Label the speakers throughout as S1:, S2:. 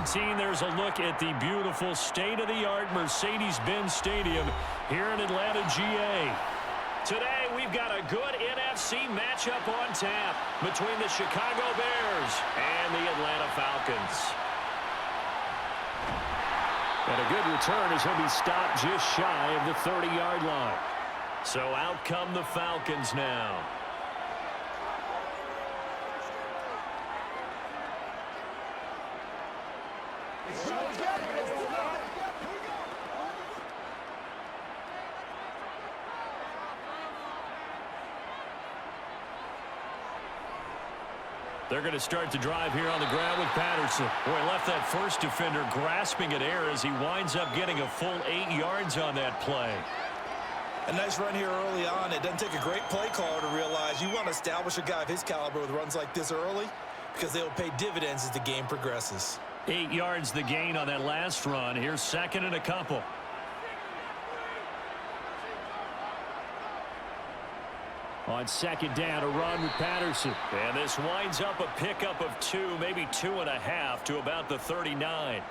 S1: 17, there's a look at the beautiful state-of-the-art Mercedes-Benz Stadium here in Atlanta, GA. Today, we've got a good NFC matchup on tap between the Chicago Bears and the Atlanta Falcons. And a good return as he'll be stopped just shy of the 30-yard line. So out come the Falcons now. They're going to start the drive here on the ground with Patterson. Boy, left that first defender grasping at air as he winds up getting a full 8 yards on that play.
S2: A nice run here early on. It doesn't take a great play caller to realize you want to establish a guy of his caliber with runs like this early because they'll pay dividends as the game progresses.
S1: 8 yards the gain on that last run. Here's second and a couple. On second down, a run with Patterson. And this winds up a pickup of 2, maybe 2.5 to about the 39.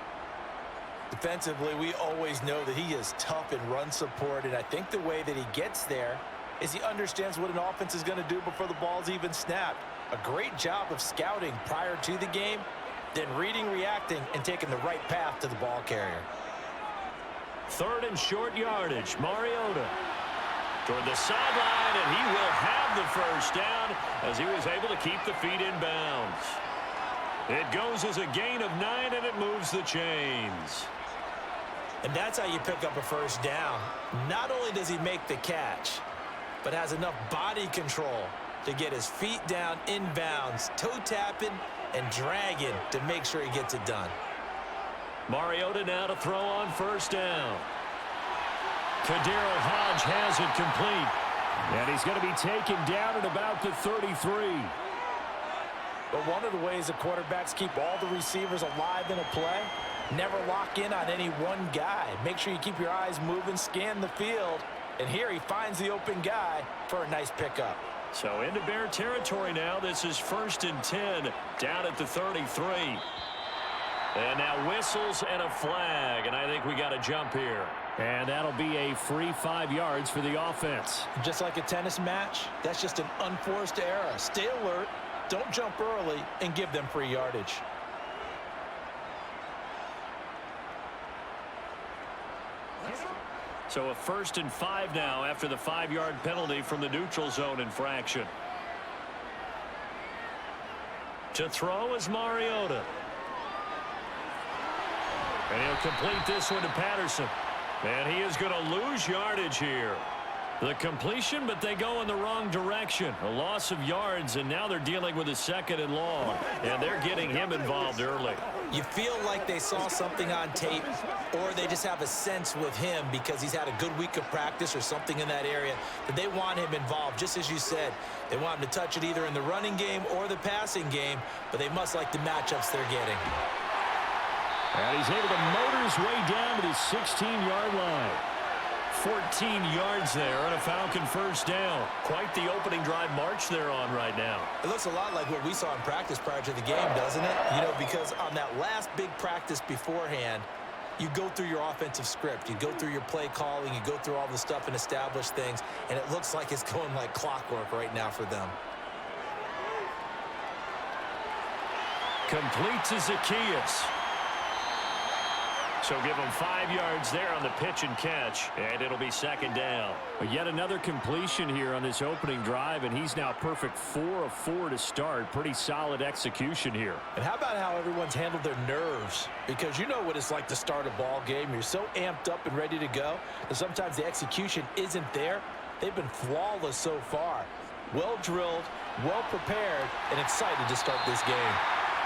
S2: Defensively, we always know that he is tough in run support, and I think the way that he gets there is he understands what an offense is going to do before the ball's even snapped. A great job of scouting prior to the game, then reading, reacting, and taking the right path to the ball carrier.
S1: Third and short yardage. Mariota toward the sideline, and he will have the first down as he was able to keep the feet in bounds. It goes as a gain of 9, and it moves the chains.
S2: And that's how you pick up a first down. Not only does he make the catch, but has enough body control to get his feet down in bounds, toe tapping and dragging to make sure he gets it done.
S1: Mariota now to throw on first down. Kadero Hodge has it complete. And he's going to be taken down at about the 33.
S2: But one of the ways the quarterbacks keep all the receivers alive in a play, never lock in on any one guy. Make sure you keep your eyes moving, scan the field. And here he finds the open guy for a nice pickup.
S1: So into Bear territory now. This is 1st and 10 down at the 33. And now whistles and a flag. And I think we got a jump here. And that'll be a free 5 yards for the offense.
S2: Just like a tennis match, that's just an unforced error. Stay alert, don't jump early, and give them free yardage.
S1: So a 1st and 5 now after the 5-yard penalty from the neutral zone infraction. To throw is Mariota. And he'll complete this one to Patterson. And he is going to lose yardage here. The completion, but they go in the wrong direction. A loss of yards, and now they're dealing with a 2nd and long. And they're getting him involved early.
S2: You feel like they saw something on tape, or they just have a sense with him because he's had a good week of practice or something in that area that they want him involved. Just as you said, they want him to touch it either in the running game or the passing game, but they must like the matchups they're getting.
S1: And he's able to motor his way down to the 16-yard line. 14 yards there on a Falcon first down. Quite the opening drive march they're on right now.
S2: It looks a lot like what we saw in practice prior to the game, doesn't it? You know, because on that last big practice beforehand, you go through your offensive script. You go through your play calling. You go through all the stuff and establish things. And it looks like it's going like clockwork right now for them.
S1: Complete to Zacchaeus. So give him 5 yards there on the pitch and catch, and it'll be 2nd down. But yet another completion here on this opening drive, and he's now perfect 4 of 4 to start. Pretty solid execution here.
S2: And how about how everyone's handled their nerves? Because you know what it's like to start a ball game. You're so amped up and ready to go, and sometimes the execution isn't there. They've been flawless so far. Well drilled, well prepared, and excited to start this game.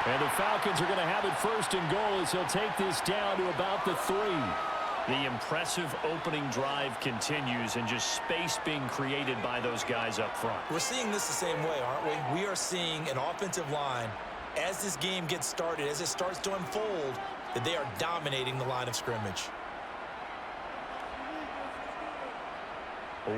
S1: And the Falcons are going to have it 1st and goal as they'll take this down to about the 3. The impressive opening drive continues and just space being created by those guys up front.
S2: We're seeing this the same way, aren't we? We are seeing an offensive line, as this game gets started, as it starts to unfold, that they are dominating the line of scrimmage.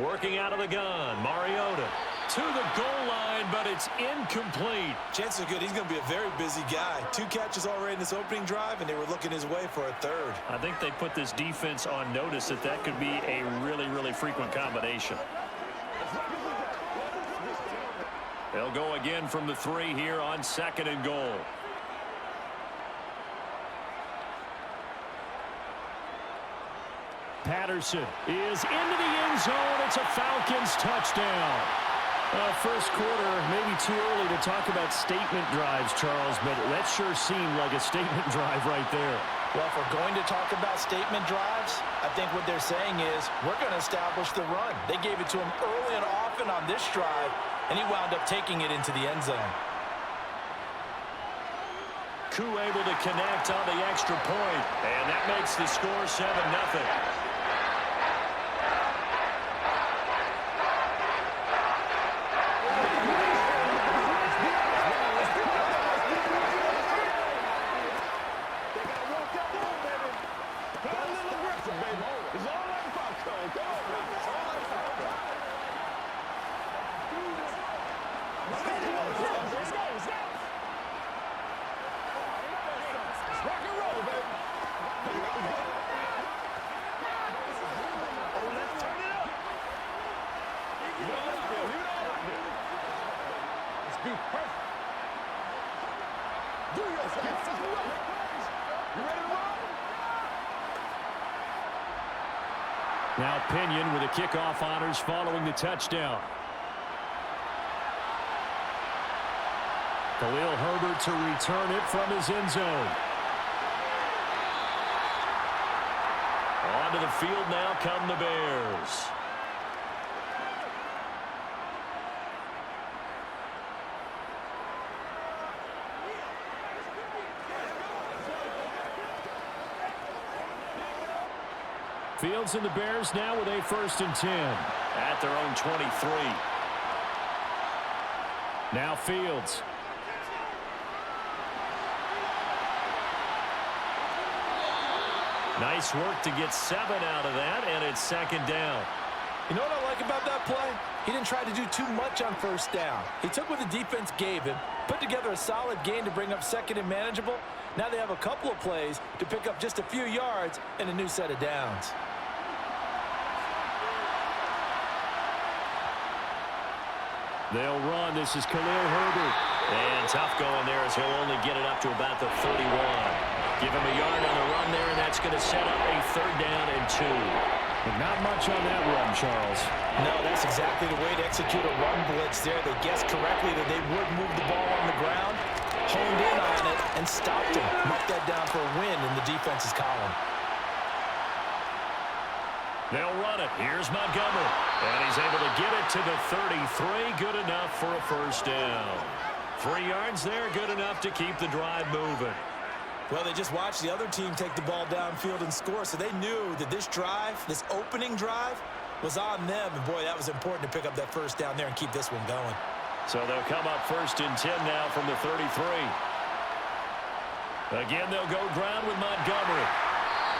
S1: Working out of the gun, Mariota. to the goal line, but it's incomplete.
S2: Chances are good he's going to be a very busy guy. 2 catches already in this opening drive, and they were looking his way for a third.
S1: I think they put this defense on notice that that could be a really, really frequent combination. They'll go again from the 3 here on 2nd and goal. Patterson is into the end zone. It's a Falcons touchdown. First quarter, maybe too early to talk about statement drives, Charles, but that sure seemed like a statement drive right there.
S2: Well, if we're going to talk about statement drives, I think what they're saying is we're going to establish the run. They gave it to him early and often on this drive, and he wound up taking it into the end zone.
S1: Koo able to connect on the extra point, and that makes the score 7-0. Now Pinion with the kickoff honors following the touchdown. Khalil Herbert to return it from his end zone. Onto the field now come the Bears. Fields and the Bears now with a 1st and 10 at their own 23. Now Fields. Nice work to get 7 out of that, and it's 2nd down.
S2: You know what I like about that play? He didn't try to do too much on 1st down. He took what the defense gave him, put together a solid gain to bring up 2nd and manageable. Now they have a couple of plays to pick up just a few yards and a new set of downs.
S1: They'll run. This is Khalil Herbert. And tough going there as he'll only get it up to about the 31. Give him a yard on the run there, and that's going to set up a 3rd down and 2. But not much on that run, Charles.
S2: No, that's exactly the way to execute a run blitz there. They guessed correctly that they would move the ball on the ground, honed in on it, and stopped him. Marked that down for a win in the defense's column.
S1: They'll run it. Here's Montgomery. And he's able to get it to the 33. Good enough for a 1st down. 3 yards there, good enough to keep the drive moving.
S2: Well, they just watched the other team take the ball downfield and score, so they knew that this drive, this opening drive, was on them. And, boy, that was important to pick up that 1st down there and keep this one going.
S1: So they'll come up 1st and 10 now from the 33. Again, they'll go ground with Montgomery.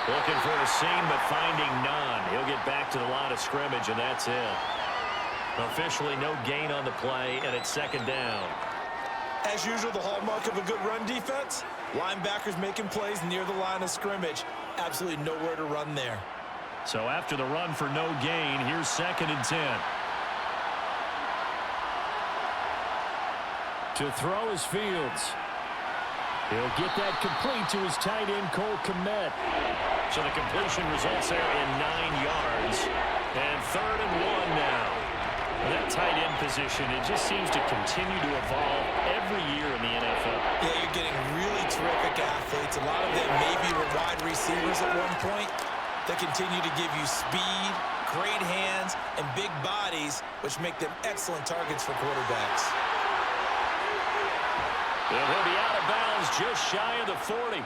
S1: Looking for a seam, but finding none. He'll get back to the line of scrimmage, and that's it. Officially no gain on the play, and it's 2nd down.
S2: As usual, the hallmark of a good run defense, linebackers making plays near the line of scrimmage. Absolutely nowhere to run there.
S1: So after the run for no gain, here's 2nd and 10. To throw is Fields. He'll get that complete to his tight end, Cole Kmet. So the completion results there in 9 yards. And 3rd and 1 now. And that tight end position, it just seems to continue to evolve every year in the NFL.
S2: Yeah, you're getting really terrific athletes. A lot of them maybe were wide receivers at one point. They continue to give you speed, great hands, and big bodies, which make them excellent targets for quarterbacks.
S1: And he'll be out of bounds just shy of the 40.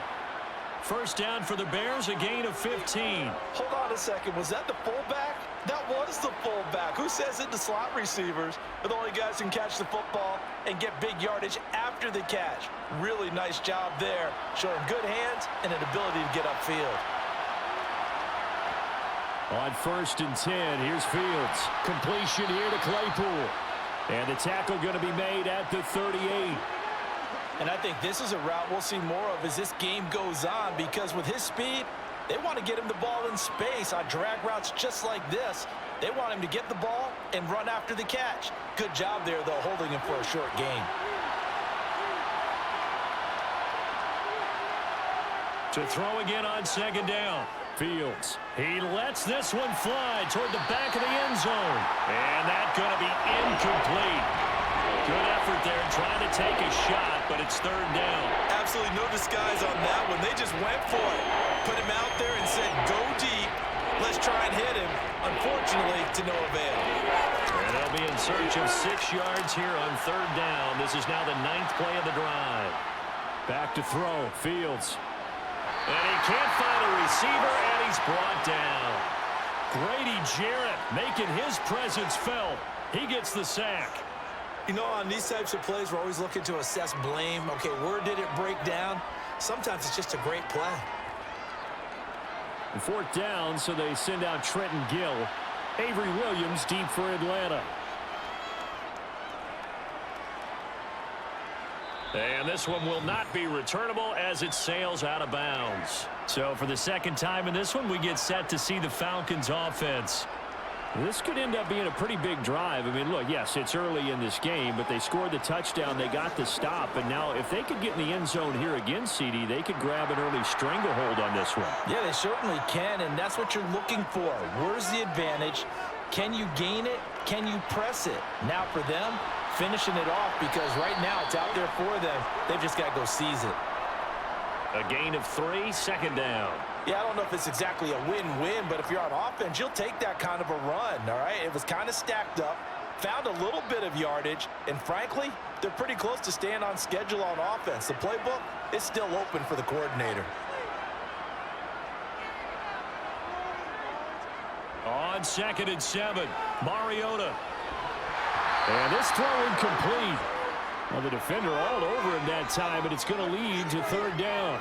S1: 1st down for the Bears, a gain of 15.
S2: Hold on a second. Was that the fullback? That was the fullback. Who says it to slot receivers are the only guys who can catch the football and get big yardage after the catch? Really nice job there, showing good hands and an ability to get upfield.
S1: On 1st and 10, here's Fields. Completion here to Claypool. And the tackle going to be made at the 38.
S2: And I think this is a route we'll see more of as this game goes on, because with his speed, they want to get him the ball in space on drag routes just like this. They want him to get the ball and run after the catch. Good job there, though, holding him for a short gain.
S1: To throw again on second down. Fields. He lets this one fly toward the back of the end zone. And that's going to be incomplete. Good effort there trying to take a shot, but it's third down.
S2: Absolutely no disguise on that one. They just went for it. Put him out there and said, go deep. Let's try and hit him. Unfortunately, to no avail.
S1: And they'll be in search of 6 yards here on third down. This is now the 9th play of the drive. Back to throw. Fields. And he can't find a receiver, and he's brought down. Grady Jarrett making his presence felt. He gets the sack.
S2: You know, on these types of plays, we're always looking to assess blame. Okay, where did it break down? Sometimes it's just a great play.
S1: And fourth down, so they send out Trenton Gill. Avery Williams deep for Atlanta. And this one will not be returnable as it sails out of bounds. So for the second time in this one, we get set to see the Falcons offense. This could end up being a pretty big drive. I mean, look, yes, it's early in this game, but they scored the touchdown. They got the stop. And now if they could get in the end zone here again, CD, they could grab an early stranglehold on this one.
S2: Yeah, they certainly can, and that's what you're looking for. Where's the advantage? Can you gain it? Can you press it? Now for them, finishing it off, because right now it's out there for them. They've just got to go seize it.
S1: A gain of 3, second down.
S2: Yeah, I don't know if it's exactly a win-win, but if you're on offense, you'll take that kind of a run, all right? It was kind of stacked up, found a little bit of yardage, and frankly, they're pretty close to staying on schedule on offense. The playbook is still open for the coordinator.
S1: On 2nd and 7, Mariota. And this throw incomplete. Well, the defender all over him that time, and it's going to lead to third down.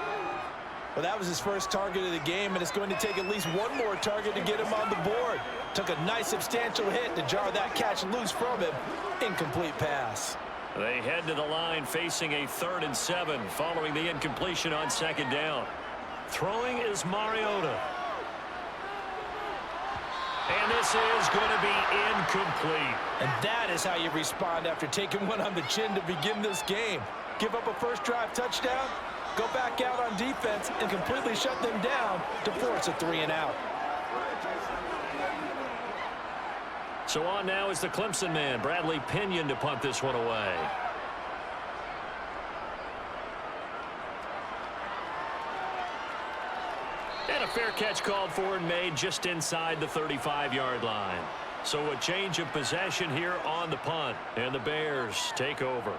S2: Well, that was his first target of the game, and it's going to take at least one more target to get him on the board. Took a nice substantial hit to jar that catch loose from him. Incomplete pass.
S1: They head to the line facing a 3rd and 7 following the incompletion on second down. Throwing is Mariota. And this is going to be incomplete.
S2: And that is how you respond after taking one on the chin to begin this game. Give up a first drive touchdown, go back out on defense, and completely shut them down to force a 3-and-out.
S1: So on now is the Clemson man, Bradley Pinion, to punt this one away. And a fair catch called for and made just inside the 35-yard line. So a change of possession here on the punt, and the Bears take over.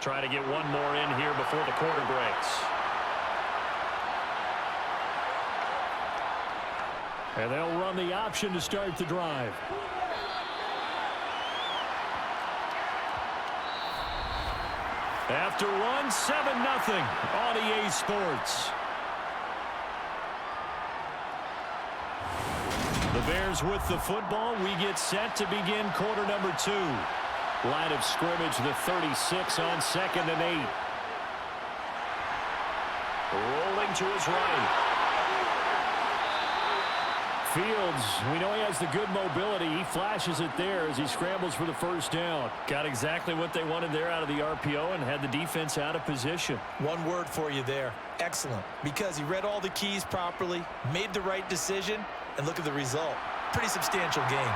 S1: Try to get one more in here before the quarter breaks. And they'll run the option to start the drive. After one, 7-0 on EA Sports. The Bears with the football. We get set to begin quarter number 2. Line of scrimmage, the 36 on 2nd and 8. Rolling to his right. Fields, we know he has the good mobility. He flashes it there as he scrambles for the first down. Got exactly what they wanted there out of the RPO and had the defense out of position.
S2: One word for you there. Excellent. Because he read all the keys properly, made the right decision, and look at the result. Pretty substantial gain.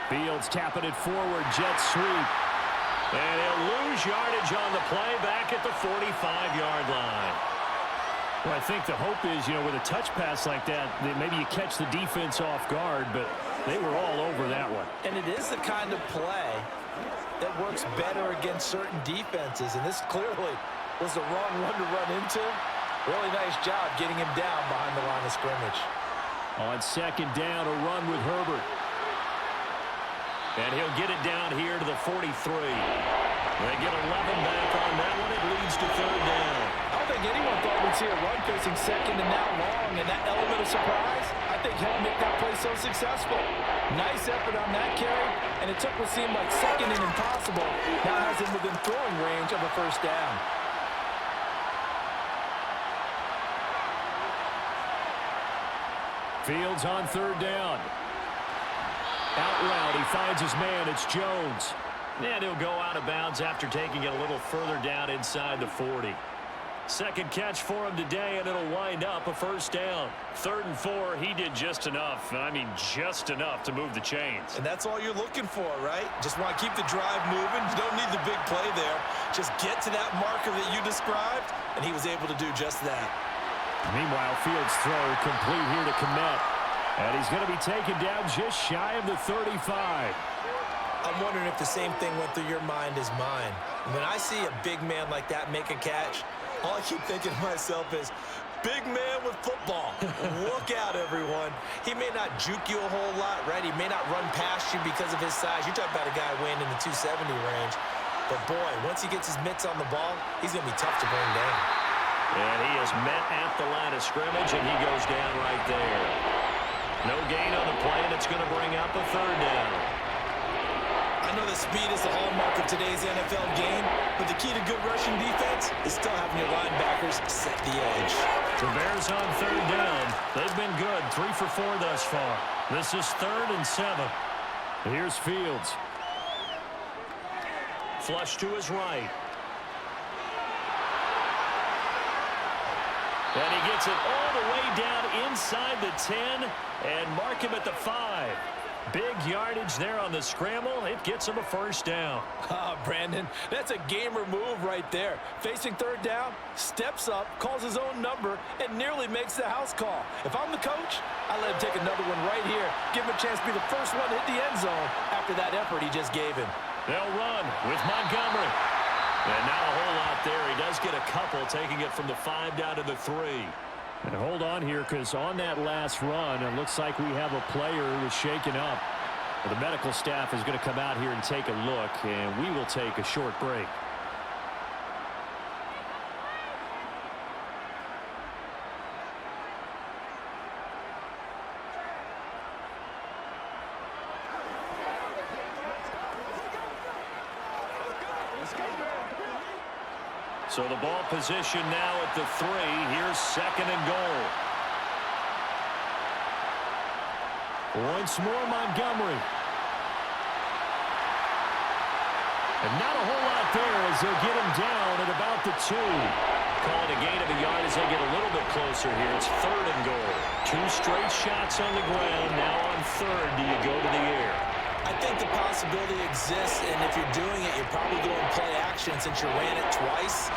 S1: Fields tapping it forward, jet sweep. And he'll lose yardage on the play back at the 45-yard line. Well, I think the hope is, with a touch pass like that maybe you catch the defense off guard, but they were all over that one.
S2: And it is the kind of play that works better against certain defenses, and this clearly was the wrong one to run into. Really nice job getting him down behind the line of scrimmage.
S1: On second down, a run with Herbert. And he'll get it down here to the 43. They get 11 back on that one. It leads to third down.
S2: I don't think anyone thought we'd see a run facing second and now long, and that element of surprise, I think, helped make that play so successful. Nice effort on that carry, and it took what seemed like second and impossible. Now has him within throwing range of a first down.
S1: Fields on third down. Out route, he finds his man. It's Jones. And he'll go out of bounds after taking it a little further down inside the 40. Second catch for him today, and it'll wind up a first down. 3rd and 4, he did just enough. I mean, just enough to move the chains.
S2: And that's all you're looking for, right? Just want to keep the drive moving. You don't need the big play there. Just get to that marker that you described, and he was able to do just that.
S1: Meanwhile, Fields' throw complete here to Kmet. And he's going to be taken down just shy of the 35.
S2: I'm wondering if the same thing went through your mind as mine. When I see a big man like that make a catch, all I keep thinking to myself is, big man with football. Look out, everyone. He may not juke you a whole lot, right? He may not run past you because of his size. You're talking about a guy weighing in the 270 range. But, boy, once he gets his mitts on the ball, he's going to be tough to bring down.
S1: And he is met at the line of scrimmage, and he goes down right there. No gain on the play, and it's going to bring up a third down.
S2: I know that speed is the hallmark of today's NFL game, but the key to good rushing defense is still having your linebackers set the edge.
S1: The Bears on third down. They've been good, 3 for 4 thus far. This is 3rd and 7. Here's Fields. Flush to his right. And he gets it all the way down inside the 10 and mark him at the 5. Big yardage there on the scramble. It gets him a first down.
S2: Brandon, that's a gamer move right there. Facing third down, steps up, calls his own number, and nearly makes the house call. If I'm the coach, I let him take another one right here. Give him a chance to be the first one to hit the end zone after that effort he just gave him.
S1: They'll run with Montgomery. And not a whole lot there. He does get a couple, taking it from the 5 down to the 3. And hold on here, because on that last run, it looks like we have a player who was shaken up. The medical staff is going to come out here and take a look, and we will take a short break. So the ball position now at the 3. Here's 2nd and goal. Once more, Montgomery. And not a whole lot there as they'll get him down at about the 2. Calling a gain of a yard as they get a little bit closer here. It's 3rd and goal. 2 straight shots on the ground. Now on 3rd, do you go to the air?
S2: I think the possibility exists, and if you're doing it, you're probably going play action since you ran it twice.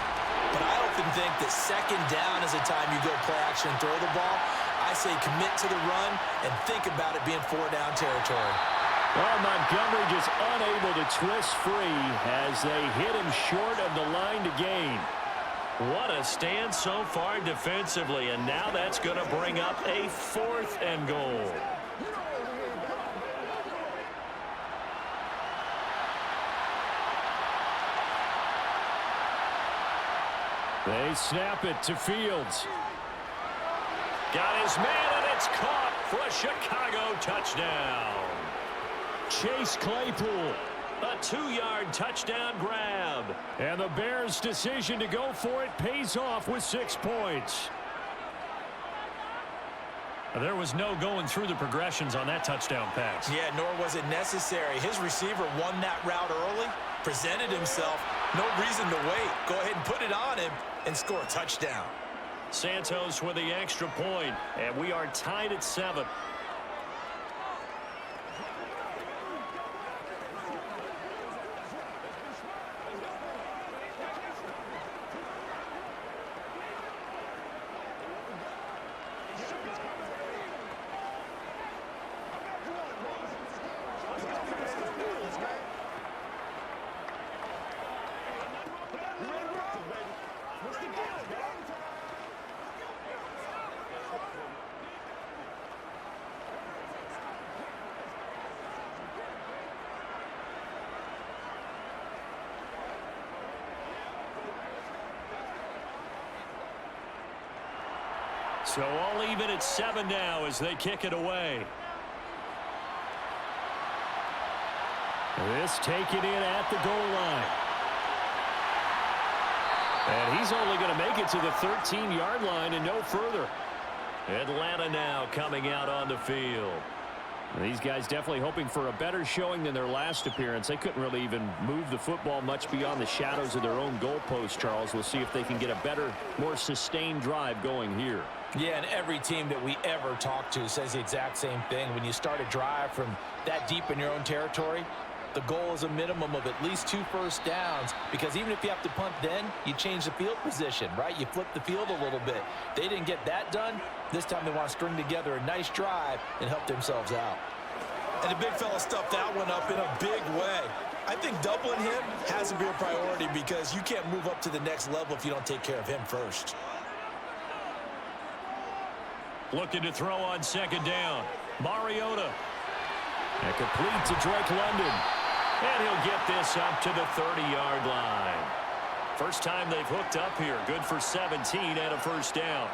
S2: But I often think that 2nd down is the time you go play action and throw the ball. I say commit to the run and think about it being 4-down territory.
S1: Well, Montgomery just unable to twist free as they hit him short of the line to gain. What a stand so far defensively, and now that's going to bring up a 4th and goal. They snap it to Fields. Got his man, and it's caught for a Chicago touchdown. Chase Claypool, a 2-yard touchdown grab. And the Bears' decision to go for it pays off with 6 points. There was no going through the progressions on that touchdown pass.
S2: Yeah, nor was it necessary. His receiver won that route early, presented himself. No reason to wait. Go ahead and put it on him and score a touchdown.
S1: Santos with the extra point, and we are tied at 7. So all even at 7 now as they kick it away. This taken in at the goal line. And he's only going to make it to the 13-yard line and no further. Atlanta now coming out on the field. These guys definitely hoping for a better showing than their last appearance. They couldn't really even move the football much beyond the shadows of their own goalpost, Charles. We'll see if they can get a better, more sustained drive going here.
S2: Yeah, and every team that we ever talk to says the exact same thing. When you start a drive from that deep in your own territory, the goal is a minimum of at least 2 first downs, because even if you have to punt then, you change the field position, right? You flip the field a little bit. They didn't get that done. This time they want to string together a nice drive and help themselves out. And the big fella stuffed that one up in a big way. I think doubling him has to be a priority, because you can't move up to the next level if you don't take care of him first.
S1: Looking to throw on 2nd down. Mariota. And complete to Drake London. And he'll get this up to the 30-yard line. First time they've hooked up here. Good for 17 and a first down.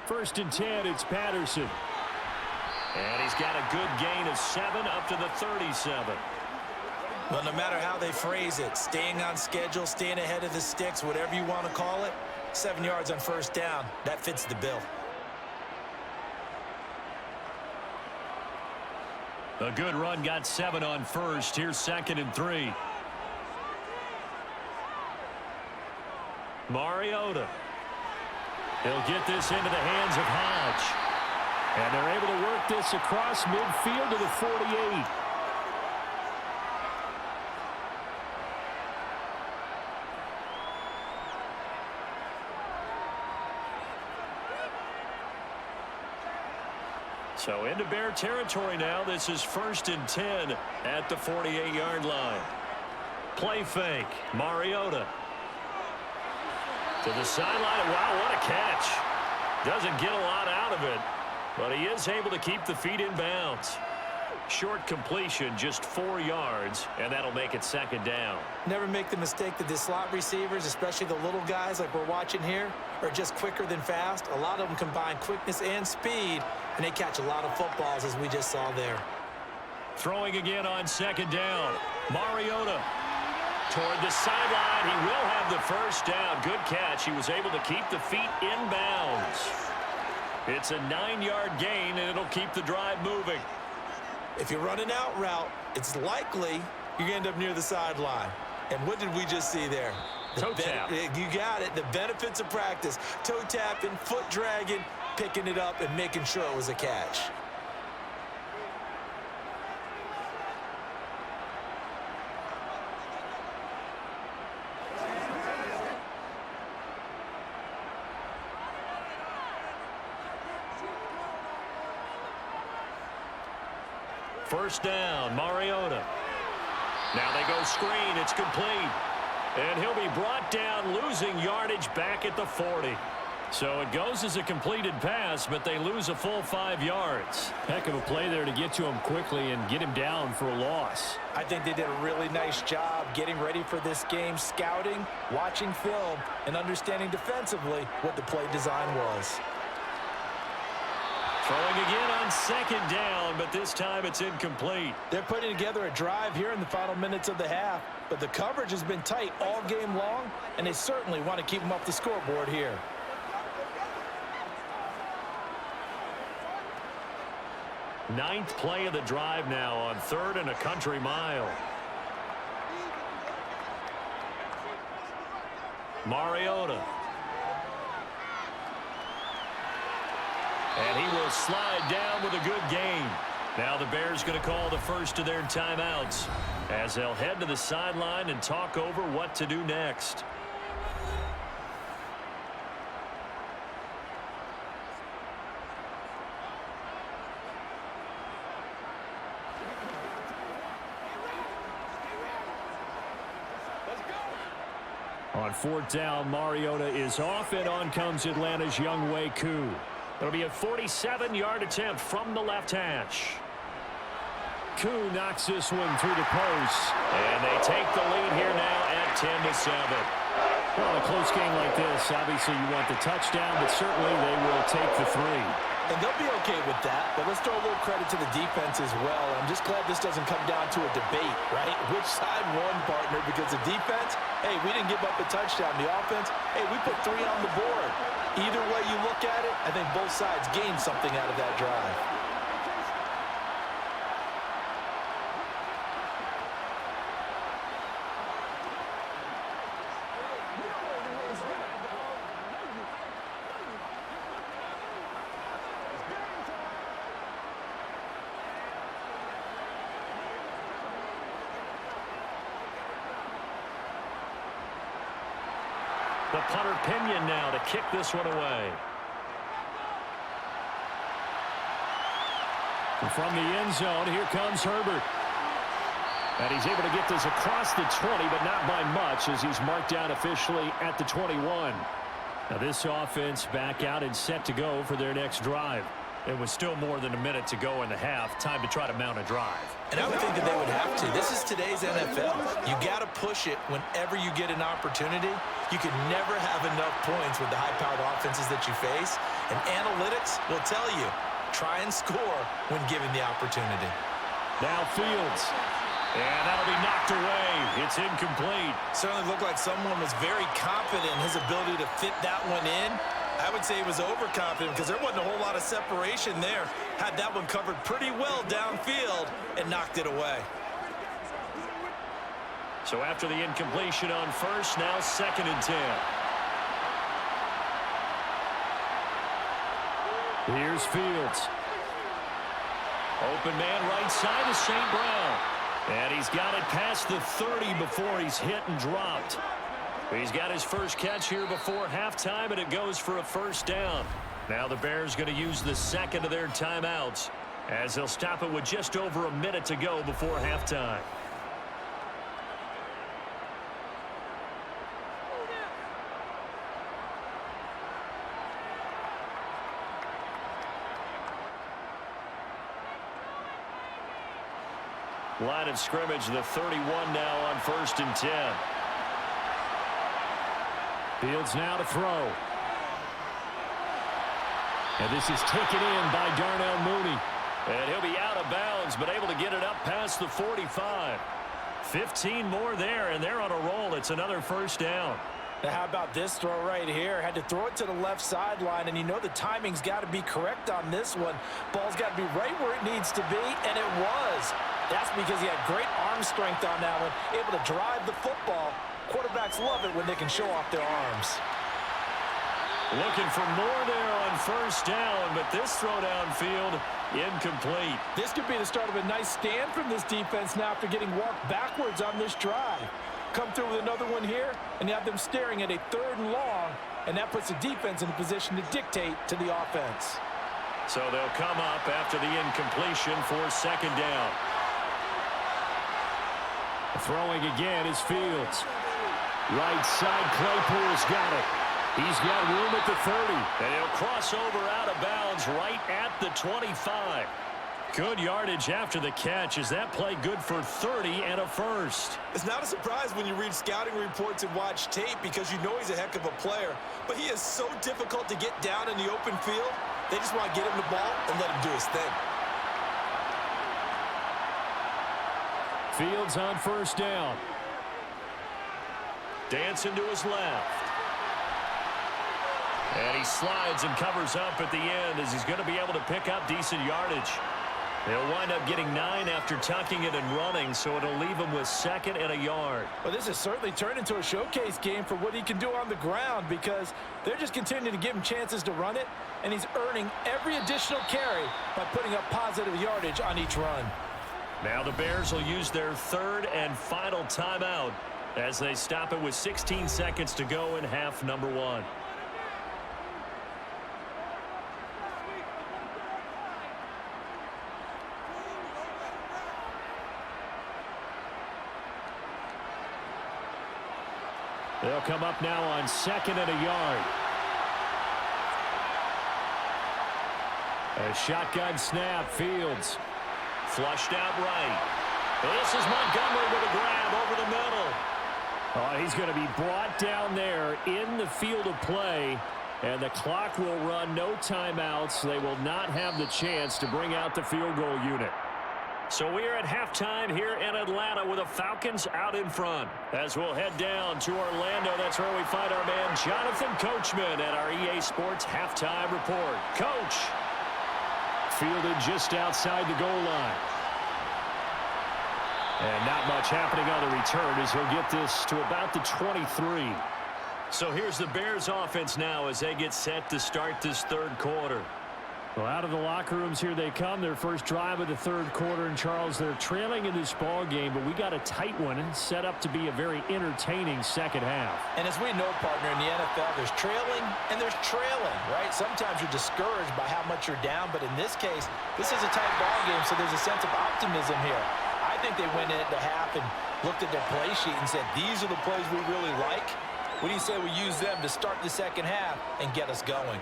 S1: First and 10, it's Patterson. And he's got a good gain of 7 up to the 37.
S2: Well, no matter how they phrase it, staying on schedule, staying ahead of the sticks, whatever you want to call it, 7 yards on first down, that fits the bill.
S1: A good run got 7 on first. Here's 2nd and 3. Mariota. He'll get this into the hands of Hodge. And they're able to work this across midfield to the 48. So into Bear territory now. This is 1st and 10 at the 48-yard line. Play fake. Mariota. To the sideline. Wow, what a catch. Doesn't get a lot out of it, but he is able to keep the feet in bounds. Short completion, just 4 yards, and that'll make it 2nd down.
S2: Never make the mistake that the slot receivers, especially the little guys like we're watching here, are just quicker than fast. A lot of them combine quickness and speed, and they catch a lot of footballs, as we just saw there.
S1: Throwing again on 2nd down. Mariota toward the sideline. He will have the first down. Good catch. He was able to keep the feet in bounds. It's a 9-yard gain, and it'll keep the drive moving.
S2: If you run an out route, it's likely you're going to end up near the sideline. And what did we just see there?
S1: Toe tap.
S2: You got it. The benefits of practice. Toe tapping, foot dragging, picking it up, and making sure it was a catch.
S1: First down, Mariota. Now they go screen. It's complete. And he'll be brought down, losing yardage back at the 40. So it goes as a completed pass, but they lose a full 5 yards. Heck of a play there to get to him quickly and get him down for a loss.
S2: I think they did a really nice job getting ready for this game, scouting, watching film, and understanding defensively what the play design was.
S1: Throwing again on 2nd down, but this time it's incomplete.
S2: They're putting together a drive here in the final minutes of the half, but the coverage has been tight all game long, and they certainly want to keep them off the scoreboard here.
S1: Ninth play of the drive now on 3rd and a country mile. Mariota. And he will slide down with a good gain. Now the Bears going to call the first of their timeouts as they'll head to the sideline and talk over what to do next. On On fourth down, Mariota is off, and on comes Atlanta's Younghoe Koo. It'll be a 47-yard attempt from the left hash. Koo knocks this one through the post. And they take the lead here now at 10-7. Well, in a close game like this, obviously you want the touchdown, but certainly they will take the 3.
S2: And they'll be okay with that, but let's throw a little credit to the defense as well. I'm just glad this doesn't come down to a debate, right? Which side won, partner? Because the defense, hey, we didn't give up a touchdown. The offense, hey, we put 3 on the board. Either way you look at it, I think both sides gained something out of that drive.
S1: The punter Pinion now to kick this one away. And from the end zone, here comes Herbert. And he's able to get this across the 20, but not by much, as he's marked down officially at the 21. Now this offense back out and set to go for their next drive. It was still more than a minute to go in the half. Time to try to mount a drive.
S2: And I would think that they would have to. This is today's NFL. You got to push it whenever you get an opportunity. You can never have enough points with the high-powered offenses that you face. And analytics will tell you, try and score when given the opportunity.
S1: Now Fields. And that'll be knocked away. It's incomplete.
S2: Certainly looked like someone was very confident in his ability to fit that one in. I would say he was overconfident because there wasn't a whole lot of separation there. Had that one covered pretty well downfield and knocked it away.
S1: So after the incompletion on first, now 2nd and 10. Here's Fields. Open man right side of St. Brown. And he's got it past the 30 before he's hit and dropped. He's got his first catch here before halftime, and it goes for a first down. Now the Bears going to use the second of their timeouts as they'll stop it with just over a minute to go before halftime. Line of scrimmage, the 31 now on 1st and 10. Fields now to throw. And this is taken in by Darnell Mooney. And he'll be out of bounds, but able to get it up past the 45. 15 more there, and they're on a roll. It's another first down.
S2: Now how about this throw right here? Had to throw it to the left sideline, and you know the timing's got to be correct on this one. Ball's got to be right where it needs to be, and it was. That's because he had great arm strength on that one, able to drive the football. Quarterbacks love it when they can show off their arms.
S1: Looking for more there on first down, but this throw downfield incomplete.
S2: This could be the start of a nice stand from this defense now after getting walked backwards on this drive. Come through with another one here, and you have them staring at a 3rd and long, and that puts the defense in a position to dictate to the offense.
S1: So they'll come up after the incompletion for 2nd down. Throwing again is Fields. Right side, Claypool's got it. He's got room at the 30. And he'll cross over out of bounds right at the 25. Good yardage after the catch. Is that play good for 30 and a first?
S2: It's not a surprise when you read scouting reports and watch tape because you know he's a heck of a player. But he is so difficult to get down in the open field. They just want to get him the ball and let him do his thing.
S1: Fields on first down. Dancing to his left. And he slides and covers up at the end as he's going to be able to pick up decent yardage. They'll wind up getting 9 after tucking it and running, so it'll leave him with 2nd and a yard.
S2: Well, this has certainly turned into a showcase game for what he can do on the ground because they're just continuing to give him chances to run it, and he's earning every additional carry by putting up positive yardage on each run.
S1: Now the Bears will use their 3rd and final timeout as they stop it with 16 seconds to go in half number 1. They'll come up now on 2nd and a yard. A shotgun snap. Fields flushed out right. This is Montgomery with a grab over the middle. Oh, he's going to be brought down there in the field of play, and the clock will run. No timeouts. They will not have the chance to bring out the field goal unit. So we are at halftime here in Atlanta with the Falcons out in front. As we'll head down to Orlando, that's where we find our man Jonathan Coachman at our EA Sports Halftime Report. Coach. Fielded just outside the goal line. And not much happening on the return as he'll get this to about the 23. So here's the Bears offense now as they get set to start this third quarter. Well, out of the locker rooms here they come. Their first drive of the third quarter. And, Charles, they're trailing in this ball game, but we got a tight one set up to be a very entertaining second half.
S2: And as we know, partner, in the NFL, there's trailing and there's trailing, right? Sometimes you're discouraged by how much you're down, but in this case, this is a tight ball game, so there's a sense of optimism here. I think they went into half and looked at their play sheet and said, these are the plays we really like. What do you say we use them to start the second half and get us going?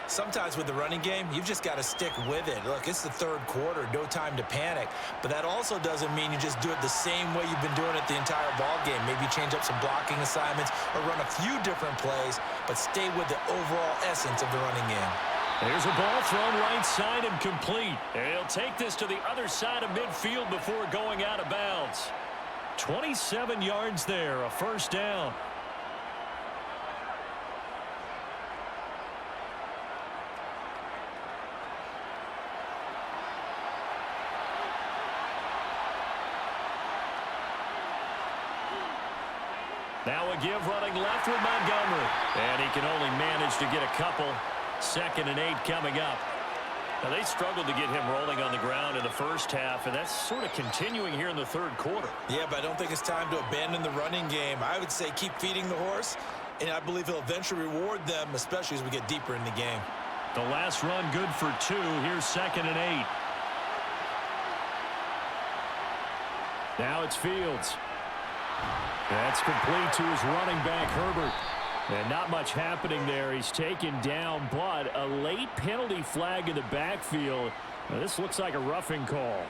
S2: Sometimes with the running game, you've just got to stick with it. Look, it's the third quarter, no time to panic. But that also doesn't mean you just do it the same way you've been doing it the entire ball game. Maybe change up some blocking assignments or run a few different plays, but stay with the overall essence of the running game.
S1: There's a ball thrown right side and complete. And he'll take this to the other side of midfield before going out of bounds. 27 yards there, a first down. Now a give running left with Montgomery. And he can only manage to get a couple. 2nd and 8 coming up. Now they struggled to get him rolling on the ground in the first half, and that's sort of continuing here in the third quarter.
S2: Yeah, but I don't think it's time to abandon the running game. I would say keep feeding the horse, and I believe he'll eventually reward them, especially as we get deeper in the game.
S1: The last run good for 2. Here's 2nd and 8. Now it's Fields. That's complete to his running back, Herbert. And not much happening there. He's taken down, but a late penalty flag in the backfield. Now, this looks like a roughing call.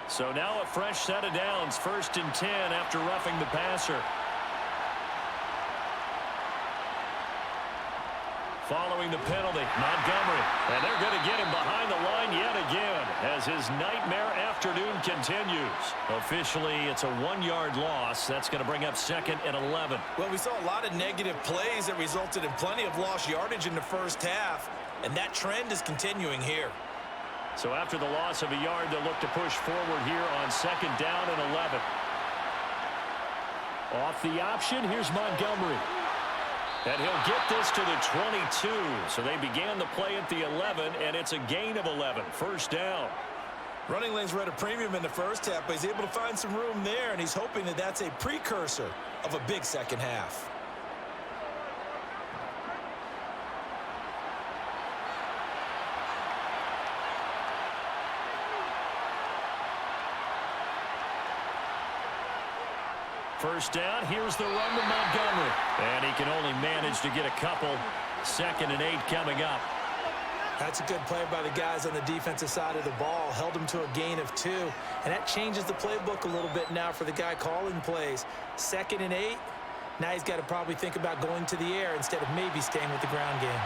S1: So now a fresh set of downs. 1st and 10 after roughing the passer. Following the penalty, Montgomery. And they're going to get him behind the line yet again as his nightmare afternoon continues. Officially, it's a 1-yard loss. That's going to bring up 2nd and 11.
S2: Well, we saw a lot of negative plays that resulted in plenty of lost yardage in the first half, and that trend is continuing here.
S1: So after the loss of a yard, they'll look to push forward here on 2nd down and 11. Off the option, here's Montgomery. And he'll get this to the 22. So they began the play at the 11, and it's a gain of 11. First down.
S2: Running lanes were at a premium in the first half, but he's able to find some room there, and he's hoping that that's a precursor of a big second half.
S1: First down, here's the run to Montgomery. And he can only manage to get a couple. 2nd and 8 coming up.
S2: That's a good play by the guys on the defensive side of the ball. Held him to a gain of 2. And that changes the playbook a little bit now for the guy calling plays. 2nd and 8. Now he's got to probably think about going to the air instead of maybe staying with the ground game.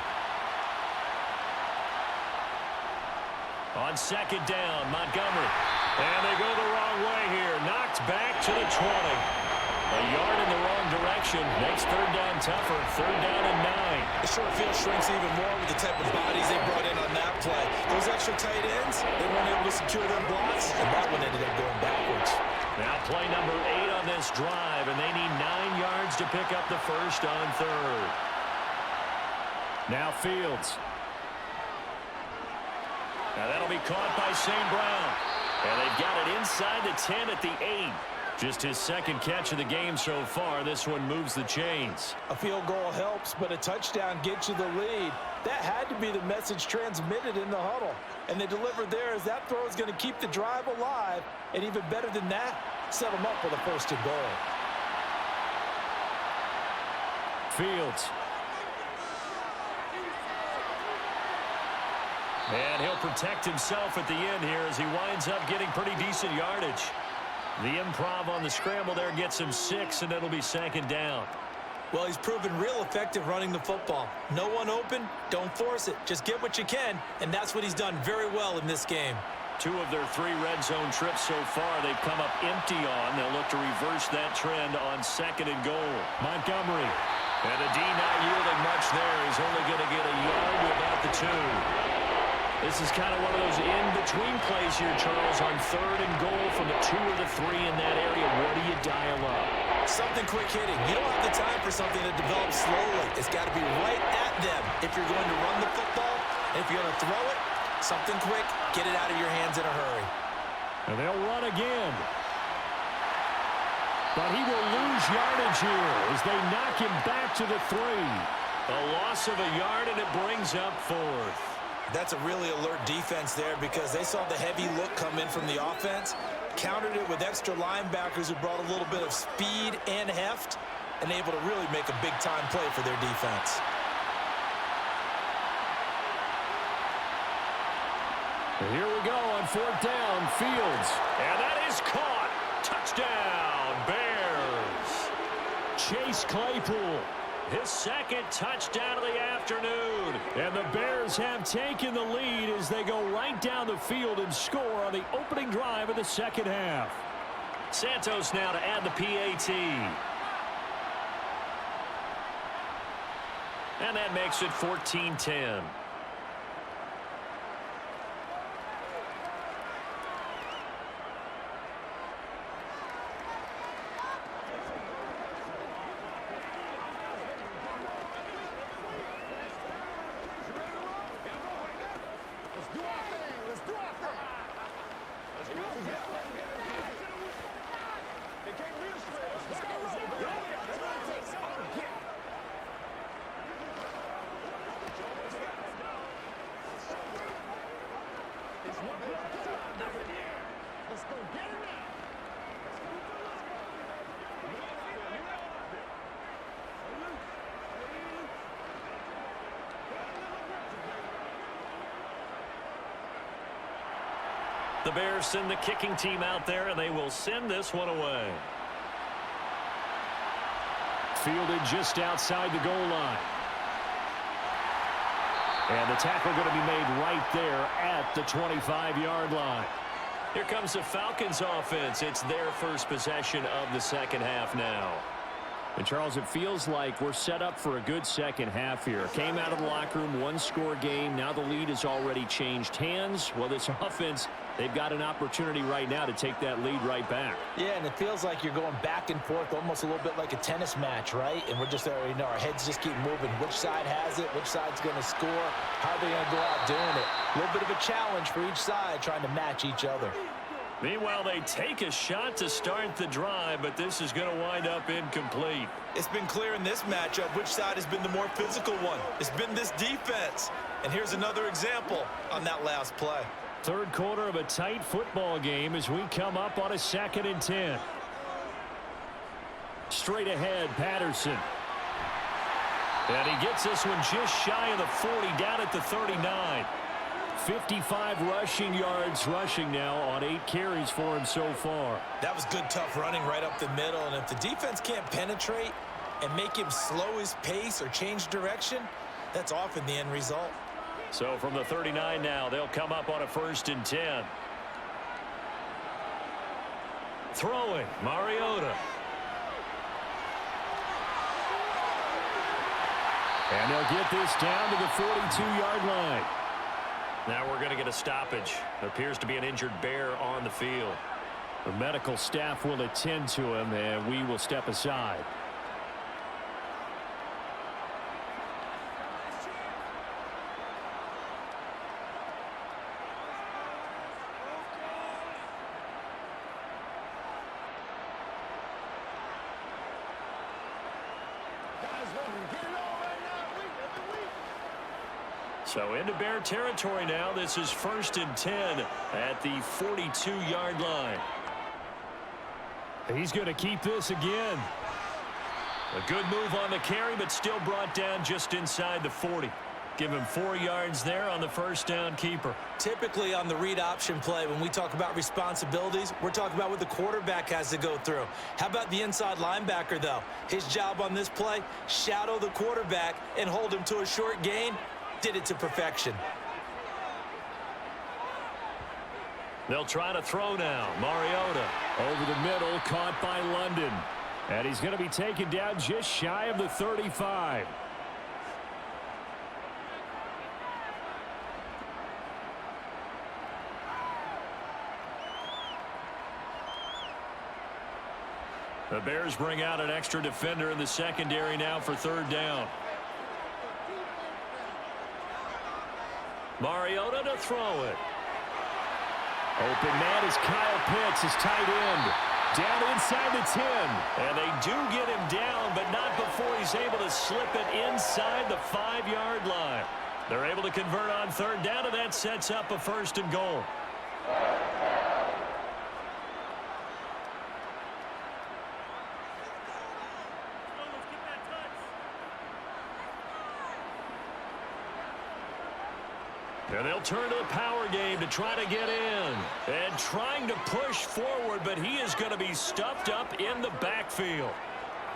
S1: On 2nd down, Montgomery. And they go the wrong way here. Knocked back to the 20. A yard in the wrong direction. Makes 3rd down tougher. 3rd down and 9.
S2: The short field shrinks even more with the type of bodies they brought in on that play. Those extra tight ends, they weren't able to secure their blocks, and that one ended up going backwards.
S1: Now play number 8 on this drive, and they need 9 yards to pick up the first on 3rd. Now Fields. Now that'll be caught by St. Brown. And they've got it inside the 10 at the 8. Just his second catch of the game so far. This one moves the chains.
S2: A field goal helps, but a touchdown gets you the lead. That had to be the message transmitted in the huddle. And they delivered there as that throw is going to keep the drive alive. And even better than that, set them up with a 1st and goal.
S1: Fields. And he'll protect himself at the end here as he winds up getting pretty decent yardage. The improv on the scramble there gets him 6, and it'll be 2nd down.
S2: Well, he's proven real effective running the football. No one open, don't force it. Just get what you can, and that's what he's done very well in this game.
S1: 2 of their 3 red zone trips so far they've come up empty on. They'll look to reverse that trend on 2nd and goal. Montgomery. And the D not yielding much there. He's only going to get a yard to about the 2. This is kind of one of those in-between plays here, Charles, on 3rd and goal from the 2 or the 3 in that area. What do you dial up?
S2: Something quick hitting. You don't have the time for something that develops slowly. It's got to be right at them if you're going to run the football. And if you're going to throw it, something quick, get it out of your hands in a hurry.
S1: And they'll run again. But he will lose yardage here as they knock him back to the 3. A loss of a yard, and it brings up 4th.
S2: That's a really alert defense there because they saw the heavy look come in from the offense, countered it with extra linebackers who brought a little bit of speed and heft, and able to really make a big-time play for their defense.
S1: And here we go on 4th down, Fields. And that is caught. Touchdown, Bears. Chase Claypool. His 2nd touchdown of the afternoon. And the Bears have taken the lead as they go right down the field and score on the opening drive of the 2nd half. Santos now to add the PAT. And that makes it 14-10. The Bears send the kicking team out there, and they will send this one away. Fielded just outside the goal line. And the tackle going to be made right there at the 25-yard line. Here comes the Falcons offense. It's their first possession of the 2nd half now. And, Charles, it feels like we're set up for a good 2nd half here. Came out of the locker room, 1-score game. Now the lead has already changed hands. Well, this offense, they've got an opportunity right now to take that lead right back.
S2: Yeah, and it feels like you're going back and forth almost a little bit like a tennis match, right? And we're just, our heads just keep moving. Which side has it? Which side's going to score? How are they going to go out doing it? A little bit of a challenge for each side trying to match each other.
S1: Meanwhile, they take a shot to start the drive, but this is going to wind up incomplete.
S2: It's been clear in this matchup which side has been the more physical one. It's been this defense. And here's another example on that last play.
S1: 3rd quarter of a tight football game as we come up on a 2nd and 10. Straight ahead, Patterson. And he gets this one just shy of the 40, down at the 39. 55 rushing yards rushing now on 8 carries for him so far.
S2: That was good, tough running right up the middle. And if the defense can't penetrate and make him slow his pace or change direction, that's often the end result.
S1: So from the 39 now, they'll come up on a 1st and 10. Throwing, Mariota. And they'll get this down to the 42-yard line. Now we're going to get a stoppage. Appears to be an injured Bear on the field. The medical staff will attend to him, and we will step aside. So into Bear territory now. This is 1st and 10 at the 42-yard line.
S3: He's going to keep this again.
S1: A good move on the carry, but still brought down just inside the 40. Give him 4 yards there on the first down keeper.
S2: Typically on the read option play, when we talk about responsibilities, we're talking about what the quarterback has to go through. How about the inside linebacker, though? His job on this play, shadow the quarterback and hold him to a short gain. Did it to perfection.
S1: They'll try to throw now. Mariota
S3: over the middle, caught by London. And he's going to be taken down just shy of the 35.
S1: The Bears bring out an extra defender in the secondary now for 3rd down. Mariota to throw it.
S3: Open man is Kyle Pitts, his tight end. Down inside the 10.
S1: And they do get him down, but not before he's able to slip it inside the 5-yard line. They're able to convert on 3rd down, and that sets up a 1st and goal. And they'll turn to the power game to try to get in. And trying to push forward, but he is going to be stuffed up in the backfield.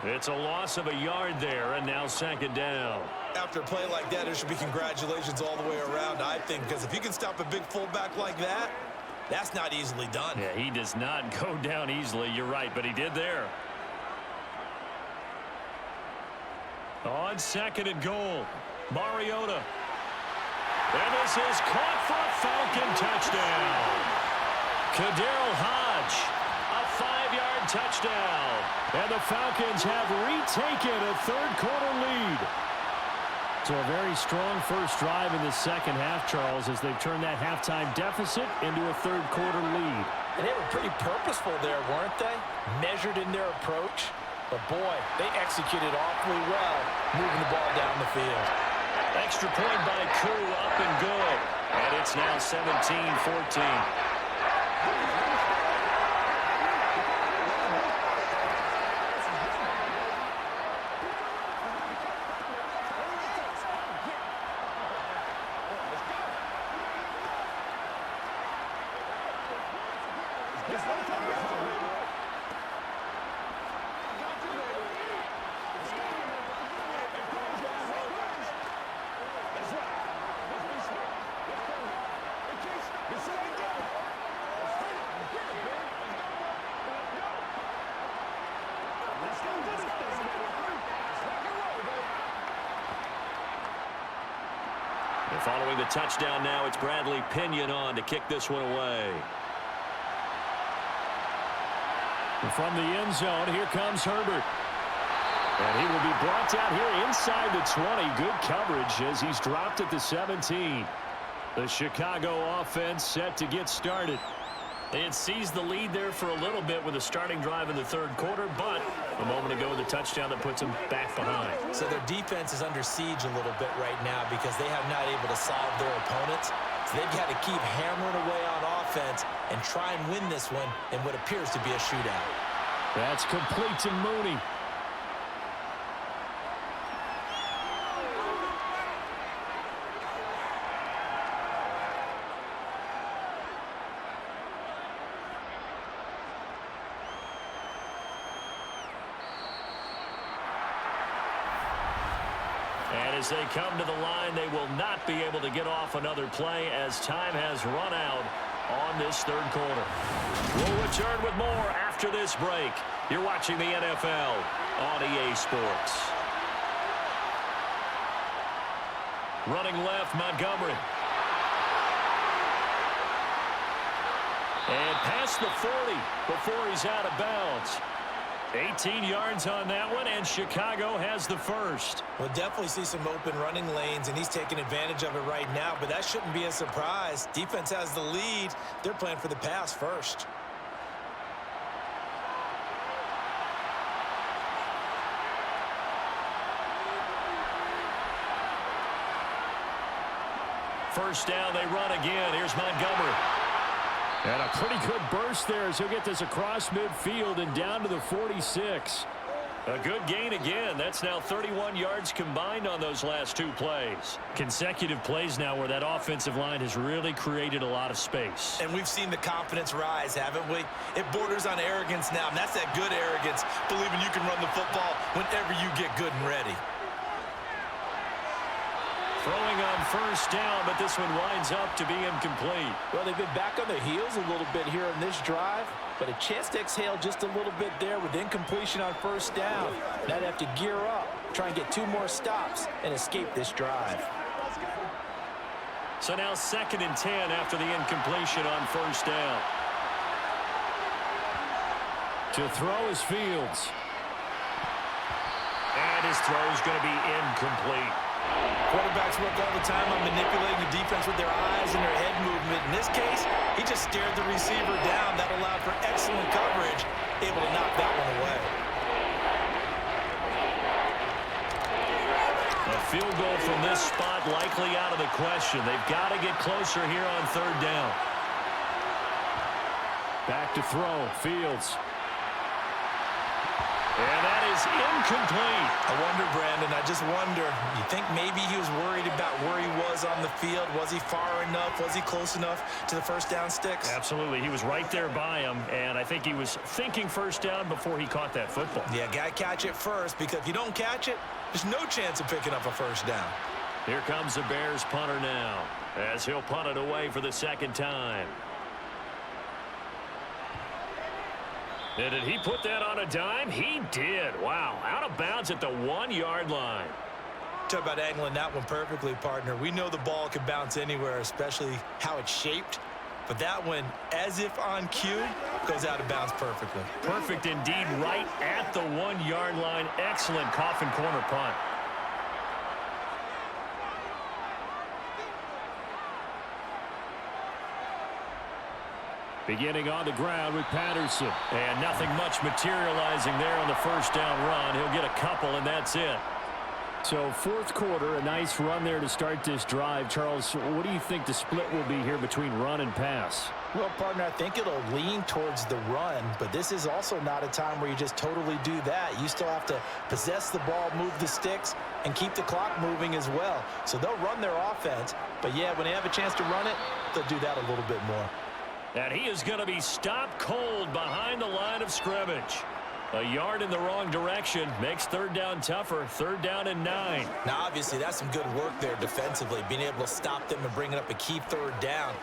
S1: It's a loss of a yard there, and now 2nd down.
S2: After a play like that, there should be congratulations all the way around, I think, because if you can stop a big fullback like that, that's not easily done.
S1: Yeah, he does not go down easily. You're right, but he did there. On 2nd and goal, Mariota. And this is caught for a Falcon touchdown. Kaderl Hodge, a 5-yard touchdown.
S3: And the Falcons have retaken a 3rd-quarter lead. So a very strong first drive in the second half, Charles, as they've turned that halftime deficit into a 3rd-quarter lead.
S2: And they were pretty purposeful there, weren't they? Measured in their approach. But, boy, they executed awfully well, moving the ball down the field.
S1: Extra point by Koo, up and good. And it's now 17-14. Following the touchdown now, it's Bradley Pinion on to kick this one away.
S3: And from the end zone, here comes Herbert. And he will be brought down here inside the 20. Good coverage as he's dropped at the 17. The Chicago offense set to get started.
S1: They had seized the lead there for a little bit with a starting drive in the 3rd quarter, but a moment ago the touchdown that puts them back behind.
S2: So their defense is under siege a little bit right now because they have not able to solve their opponents. So they've got to keep hammering away on offense and try and win this one in what appears to be a shootout.
S3: That's complete to Mooney.
S1: As they come to the line, they will not be able to get off another play as time has run out on this 3rd quarter. We'll return with more after this break. You're watching the NFL on EA Sports. Running left, Montgomery. And past the 40 before he's out of bounds. 18 yards on that one, and Chicago has the first.
S2: We'll definitely see some open running lanes, and he's taking advantage of it right now, but that shouldn't be a surprise. Defense has the lead. They're playing for the pass first.
S1: first down, they run again. Here's Montgomery.
S3: And a pretty good burst there as he'll get this across midfield and down to the 46.
S1: A good gain again. That's now 31 yards combined on those last two plays.
S3: Consecutive plays now where that offensive line has really created a lot of space.
S2: And we've seen the confidence rise, haven't we? It borders on arrogance now, and that's that good arrogance, believing you can run the football whenever you get good and ready.
S1: Throwing on first down, but this one winds up to be incomplete.
S2: Well, they've been back on their heels a little bit here in this drive, but a chance to exhale just a little bit there with incompletion on first down. Now they have to gear up, try and get 2 more stops, and escape this drive.
S1: So now 2nd and 10 after the incompletion on first down.
S3: To throw is Fields.
S1: And his throw is going to be incomplete.
S2: Quarterbacks work all the time on manipulating the defense with their eyes and their head movement. In this case, he just stared the receiver down. That allowed for excellent coverage, able to knock that one away.
S1: A field goal from this spot likely out of the question. They've got to get closer here on 3rd down.
S3: Back to throw, Fields.
S1: And that is incomplete.
S2: I wonder, Brandon, I just wonder, you think maybe he was worried about where he was on the field? Was he far enough? Was he close enough to the first down sticks?
S1: Absolutely. He was right there by him, and I think he was thinking first down before he caught that football.
S2: Yeah, got to catch it first, because if you don't catch it, there's no chance of picking up a first down.
S1: Here comes the Bears punter now, as he'll punt it away for the 2nd time. And did he put that on a dime? He did. Wow. Out of bounds at the 1-yard line.
S2: Talk about angling that one perfectly, partner. We know the ball can bounce anywhere, especially how it's shaped. But that one, as if on cue, goes out of bounds perfectly.
S1: Perfect indeed, right at the 1-yard line. Excellent coffin corner punt.
S3: Beginning on the ground with Patterson.
S1: And nothing much materializing there on the first down run. He'll get a couple, and that's it.
S3: So 4th quarter, a nice run there to start this drive. Charles, what do you think the split will be here between run and pass?
S2: Well, partner, I think it'll lean towards the run, but this is also not a time where you just totally do that. You still have to possess the ball, move the sticks, and keep the clock moving as well. So they'll run their offense, but yeah, when they have a chance to run it, they'll do that a little bit more.
S1: And he is going to be stopped cold behind the line of scrimmage. A yard in the wrong direction makes 3rd down tougher. 3rd down and 9.
S2: Now, obviously, that's some good work there defensively, being able to stop them and bring it up a key 3rd down.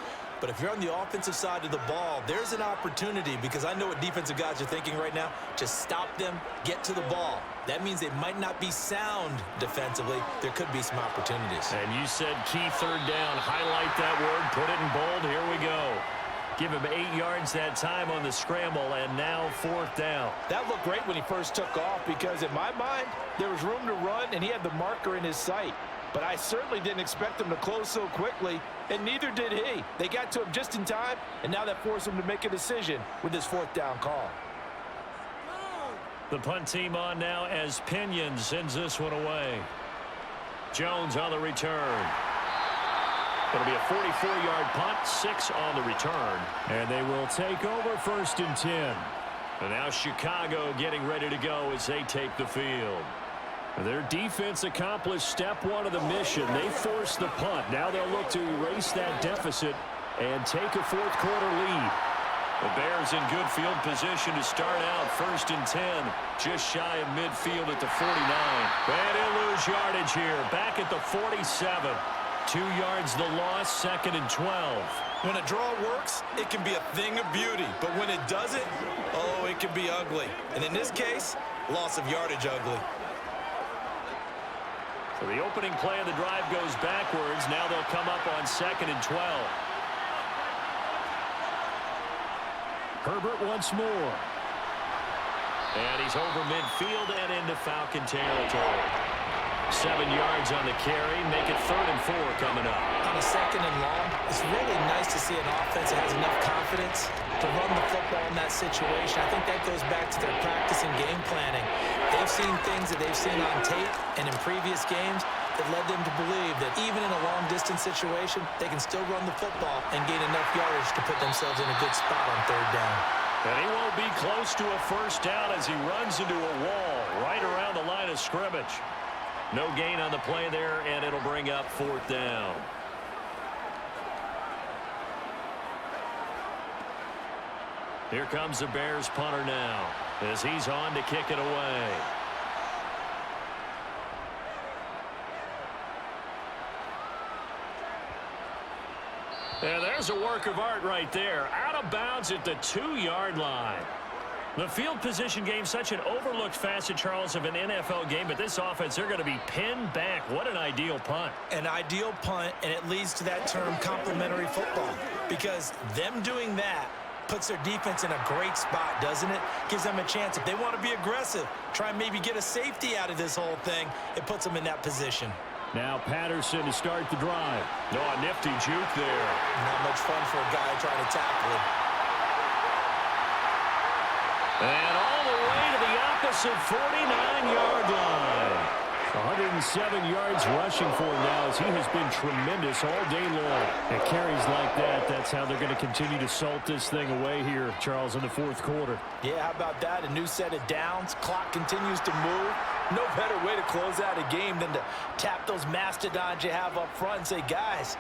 S2: But if you're on the offensive side of the ball, there's an opportunity, because I know what defensive guys are thinking right now. Just stop them, get to the ball. That means they might not be sound defensively. There could be some opportunities.
S1: And you said key 3rd down. Highlight that word. Put it in bold. Here we go. Give him 8 yards that time on the scramble, and now 4th down.
S2: That looked great when he first took off, because in my mind, there was room to run, and he had the marker in his sight. But I certainly didn't expect him to close so quickly, and neither did he. They got to him just in time, and now that forced him to make a decision with his 4th down call.
S1: The punt team on now as Pinion sends this one away. Jones on the return. It'll be a 44-yard punt, 6 on the return.
S3: And they will take over 1st and 10.
S1: And now Chicago getting ready to go as they take the field.
S3: Their defense accomplished step 1 of the mission. They forced the punt. Now they'll look to erase that deficit and take a 4th quarter lead.
S1: The Bears in good field position to start out 1st and 10. Just shy of midfield at the 49. And he'll lose yardage here. Back at the 47. 2 yards the loss, 2nd and 12.
S2: When a draw works, it can be a thing of beauty. But when it doesn't, oh, it can be ugly. And in this case, loss of yardage ugly.
S1: So the opening play of the drive goes backwards. Now they'll come up on 2nd and 12.
S3: Herbert once more.
S1: And he's over midfield and into Falcon territory. 7 yards on the carry. Make it 3rd and 4 coming up.
S2: On a 2nd and long, it's really nice to see an offense that has enough confidence to run the football around that situation. I think that goes back to their practice and game planning. They've seen things that they've seen on tape and in previous games that led them to believe that even in a long-distance situation, they can still run the football and gain enough yardage to put themselves in a good spot on third down.
S3: And he won't be close to a first down as he runs into a wall right around the line of scrimmage. No gain on the play there, and it'll bring up fourth down. Here comes the Bears punter now as he's on to kick it away. And there's a work of art right there. Out of bounds at the 2-yard line. The field position game, such an overlooked facet, Charles, of an NFL game. But this offense, they're going to be pinned back. What an ideal punt.
S2: An ideal punt, and it leads to that term complementary football. Because them doing that puts their defense in a great spot, doesn't it? Gives them a chance. If they want to be aggressive, try and maybe get a safety out of this whole thing, it puts them in that position.
S3: Now Patterson to start the drive. No, a nifty juke there.
S2: Not much fun for a guy trying to tackle him.
S3: And all the way to the opposite 49-yard line. 107 yards rushing for him now as he has been tremendous all day long. And carries like that, that's how they're going to continue to salt this thing away here, Charles, in the fourth quarter.
S2: Yeah, how about that? A new set of downs. Clock continues to move. No better way to close out a game than to tap those mastodons you have up front and say, guys,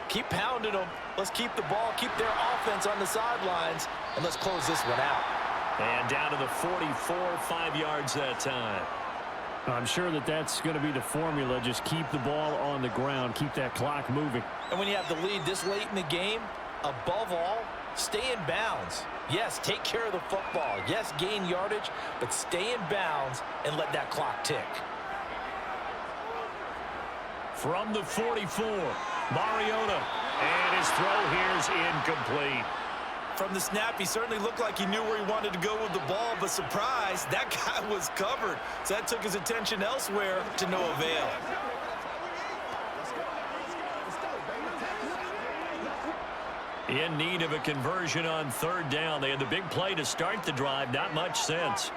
S2: keep pounding them. Let's keep the ball, keep their offense on the sidelines, and let's close this one out.
S3: And down to the 44, 5 yards that time. I'm sure that that's going to be the formula. Just keep the ball on the ground. Keep that clock moving.
S2: And when you have the lead this late in the game, above all, stay in bounds. Yes, take care of the football. Yes, gain yardage, but stay in bounds and let that clock tick.
S3: From the 44, Mariota. And his throw here is incomplete.
S2: From the snap, he certainly looked like he knew where he wanted to go with the ball, but surprise, that guy was covered. So that took his attention elsewhere to no avail.
S3: In need of a conversion on third down. They had the big play to start the drive. Not much sense.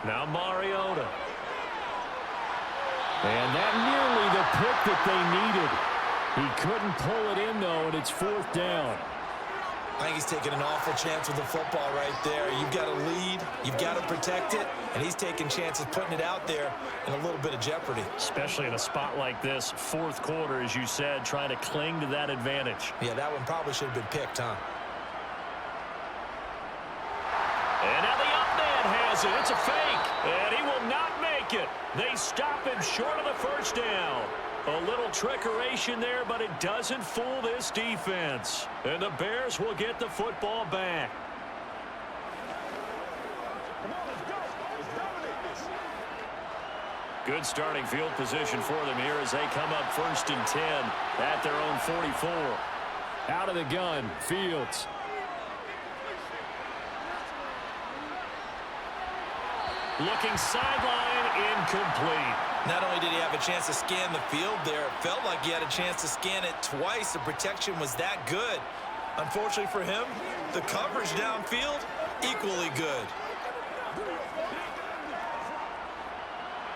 S3: Now Mariota. And that nearly the pick that they needed. He couldn't pull it in, though, and it's fourth down.
S2: I think he's taking an awful chance with the football right there. You've got a lead, you've got to protect it, and he's taking chances putting it out there in a little bit of jeopardy.
S3: Especially in a spot like this, fourth quarter, as you said, trying to cling to that advantage.
S2: Yeah, that one probably should have been picked, huh?
S3: And now the up man has it. It's a fake, and he will not make it. They stop him short of the first down. A little trickeration there, but it doesn't fool this defense. And the Bears will get the football back. Good starting field position for them here as they come up 1st and 10 at their own 44. Out of the gun, Fields. Looking sideline, incomplete.
S2: Not only did he have a chance to scan the field there, it felt like he had a chance to scan it twice. The protection was that good. Unfortunately for him, the coverage downfield, equally good.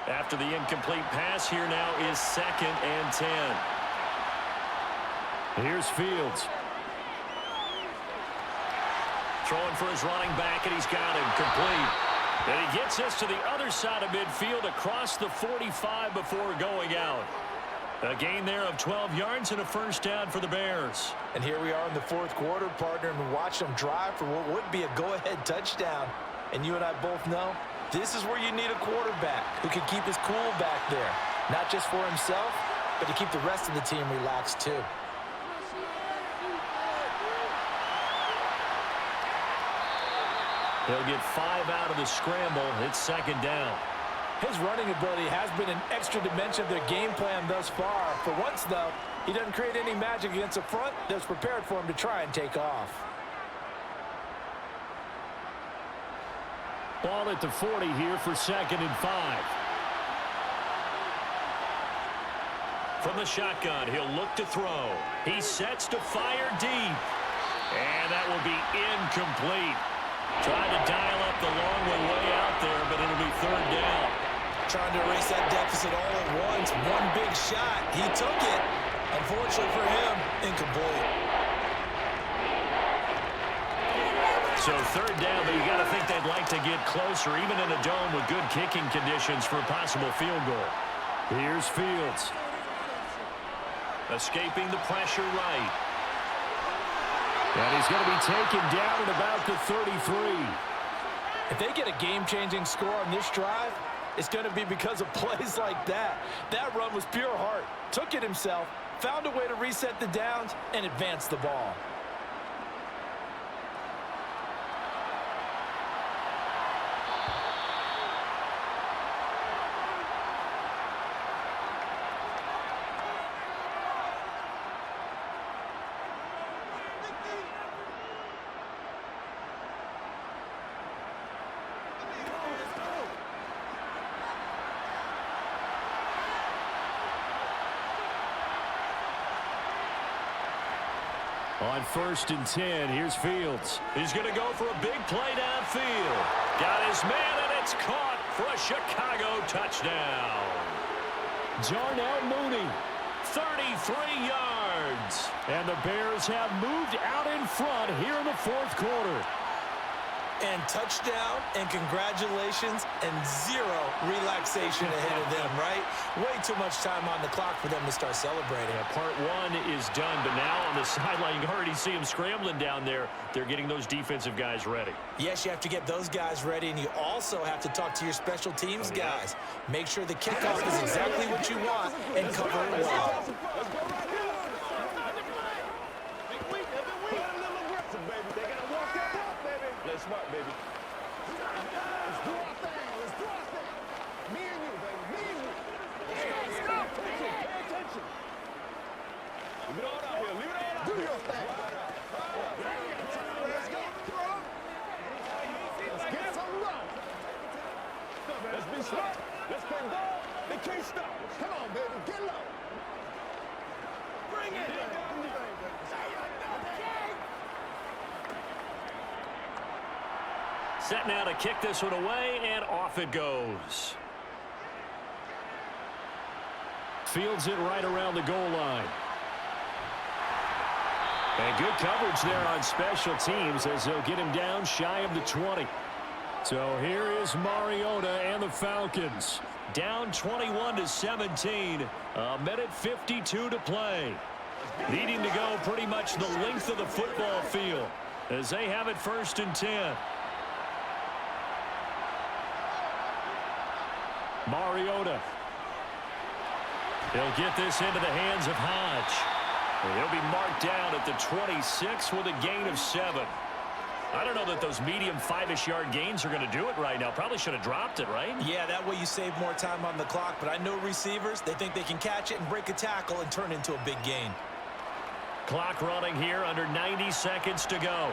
S3: After the incomplete pass, here now is 2nd and 10. Here's Fields. Throwing for his running back, and he's got him complete. And he gets us to the other side of midfield across the 45 before going out. A gain there of 12 yards and a first down for the Bears.
S2: And here we are in the fourth quarter, partner, and watch them drive for what would be a go-ahead touchdown. And you and I both know this is where you need a quarterback who can keep his cool back there. Not just for himself, but to keep the rest of the team relaxed too.
S3: He'll get 5 out of the scramble. It's 2nd down.
S2: His running ability has been an extra dimension of their game plan thus far. For once, though, he doesn't create any magic against the front that's prepared for him to try and take off.
S3: Ball at the 40 here for 2nd and 5. From the shotgun, he'll look to throw. He sets to fire deep.
S1: And that will be incomplete. Trying to dial up the long way out there, but it'll be third down.
S2: Trying to erase that deficit all at once. One big shot. He took it. Unfortunately for him, incomplete.
S1: So third down, but you got to think they'd like to get closer, even in a dome with good kicking conditions for a possible field goal.
S3: Here's Fields.
S1: Escaping the pressure right.
S3: And he's going to be taken down at about the 33.
S2: If they get a game-changing score on this drive, it's going to be because of plays like that. That run was pure heart. Took it himself, found a way to reset the downs, and advance the ball.
S3: On 1st and 10, here's Fields.
S1: He's going to go for a big play downfield. Got his man, and it's caught for a Chicago touchdown.
S3: Darnell Mooney.
S1: 33 yards.
S3: And the Bears have moved out in front here in the fourth quarter.
S2: And touchdown, and congratulations, and zero relaxation ahead of them, right? Way too much time on the clock for them to start celebrating.
S1: Yeah, part one is done, but now on the sideline, you can already see them scrambling down there. They're getting those defensive guys ready.
S2: Yes, you have to get those guys ready, and you also have to talk to your special teams guys. Make sure the kickoff is exactly what you want, and cover it well.
S4: Smart, baby. Let's do our thing. Let's do our thing. Me and you, baby. Me and you. Stop. Pay attention. Leave it all out here. Leave it all out. Do your thing. Let's go. Let's get some run. Let's be smart. Let's play ball. They can't stop us. Come on, baby. Get low. Bring it.
S1: Set now to kick this one away, and off it goes.
S3: Fields it right around the goal line. And good coverage there on special teams as they'll get him down shy of the 20. So here is Mariota and the Falcons.
S1: Down 21-17. A minute 52 to play. Needing to go pretty much the length of the football field as they have it 1st and 10. Mariota. He'll get this into the hands of Hodge. And he'll be marked down at the 26 with a gain of 7. I don't know that those medium 5-ish yard gains are going to do it right now. Probably should have dropped it, right?
S2: Yeah, that way you save more time on the clock. But I know receivers, they think they can catch it and break a tackle and turn into a big gain.
S1: Clock running here, under 90 seconds to go.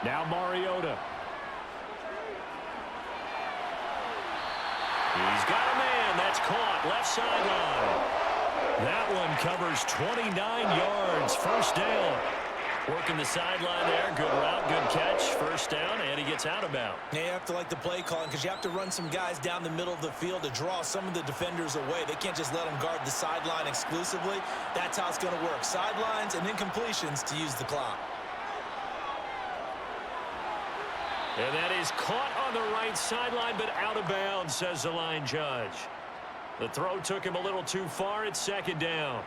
S3: Now Mariota.
S1: He's got a man. That's caught. Left sideline. That one covers 29 yards. 1st down. Working the sideline there. Good route, good catch. 1st down, and he gets out of bounds.
S2: Yeah, you have to like the play calling because you have to run some guys down the middle of the field to draw some of the defenders away. They can't just let them guard the sideline exclusively. That's how it's going to work. Sidelines and incompletions to use the clock.
S1: And that is caught on the right sideline, but out of bounds, says the line judge. The throw took him a little too far. It's 2nd down.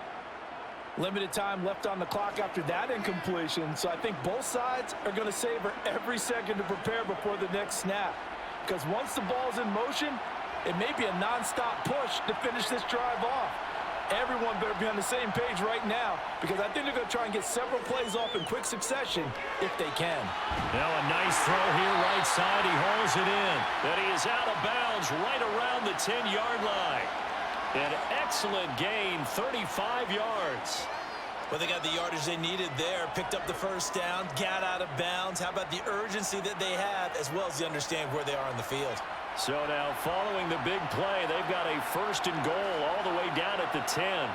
S5: Limited time left on the clock after that incompletion, so I think both sides are going to savor every second to prepare before the next snap. Because once the ball's in motion, it may be a nonstop push to finish this drive off. Everyone better be on the same page right now because I think they're going to try and get several plays off in quick succession if they can.
S1: Now a nice throw here right side. He hauls it in. But he is out of bounds right around the 10-yard line. An excellent gain, 35 yards.
S2: Well, they got the yardage they needed there. Picked up the 1st down, got out of bounds. How about the urgency that they have as well as the understand where they are on the field?
S1: So now following the big play, they've got a 1st and goal all the way down at the 10.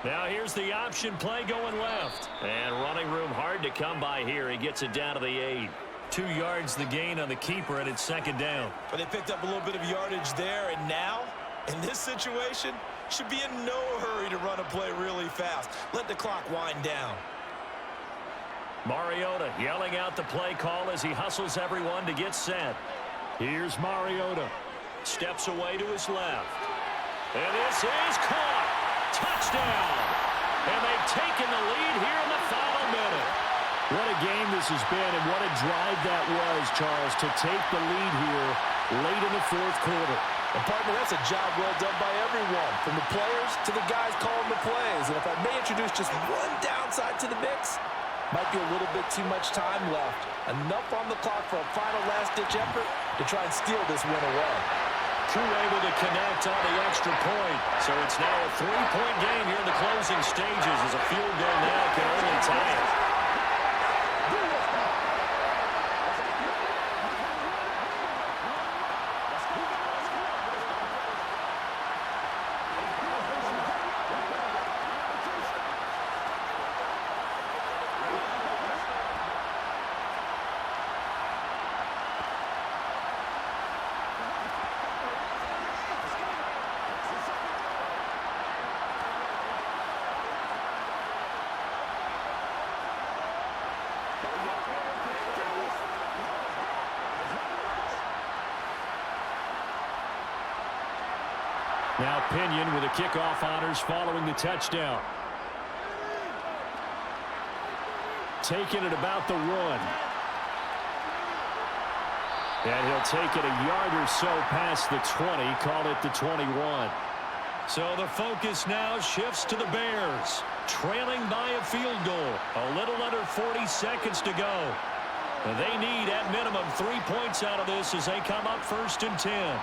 S1: Now here's the option play going left. And running room hard to come by here. He gets it down to the 8. 2 yards the gain on the keeper, and it's 2nd down.
S2: But they picked up a little bit of yardage there, and now, in this situation, should be in no hurry to run a play really fast. Let the clock wind down.
S1: Mariota yelling out the play call as he hustles everyone to get set.
S3: Here's Mariota.
S1: Steps away to his left. And this is caught. Touchdown. And they've taken the lead here in the final minute.
S3: What a game this has been, and what a drive that was, Charles, to take the lead here late in the 4th quarter.
S5: And partner, that's a job well done by everyone, from the players to the guys calling the plays. And if I may introduce just one downside to the mix, might be a little bit too much time left. Enough on the clock for a final last-ditch effort to try and steal this win away.
S1: Crew able to connect on the extra point. So it's now a 3-point game here in the closing stages as a field goal now can only tie it.
S3: Now Pinion with the kickoff honors following the touchdown. Taking it about the 1. And he'll take it a yard or so past the 20, call it the 21.
S1: So the focus now shifts to the Bears, trailing by a field goal. A little under 40 seconds to go. They need, at minimum, 3 points out of this as they come up 1st and 10.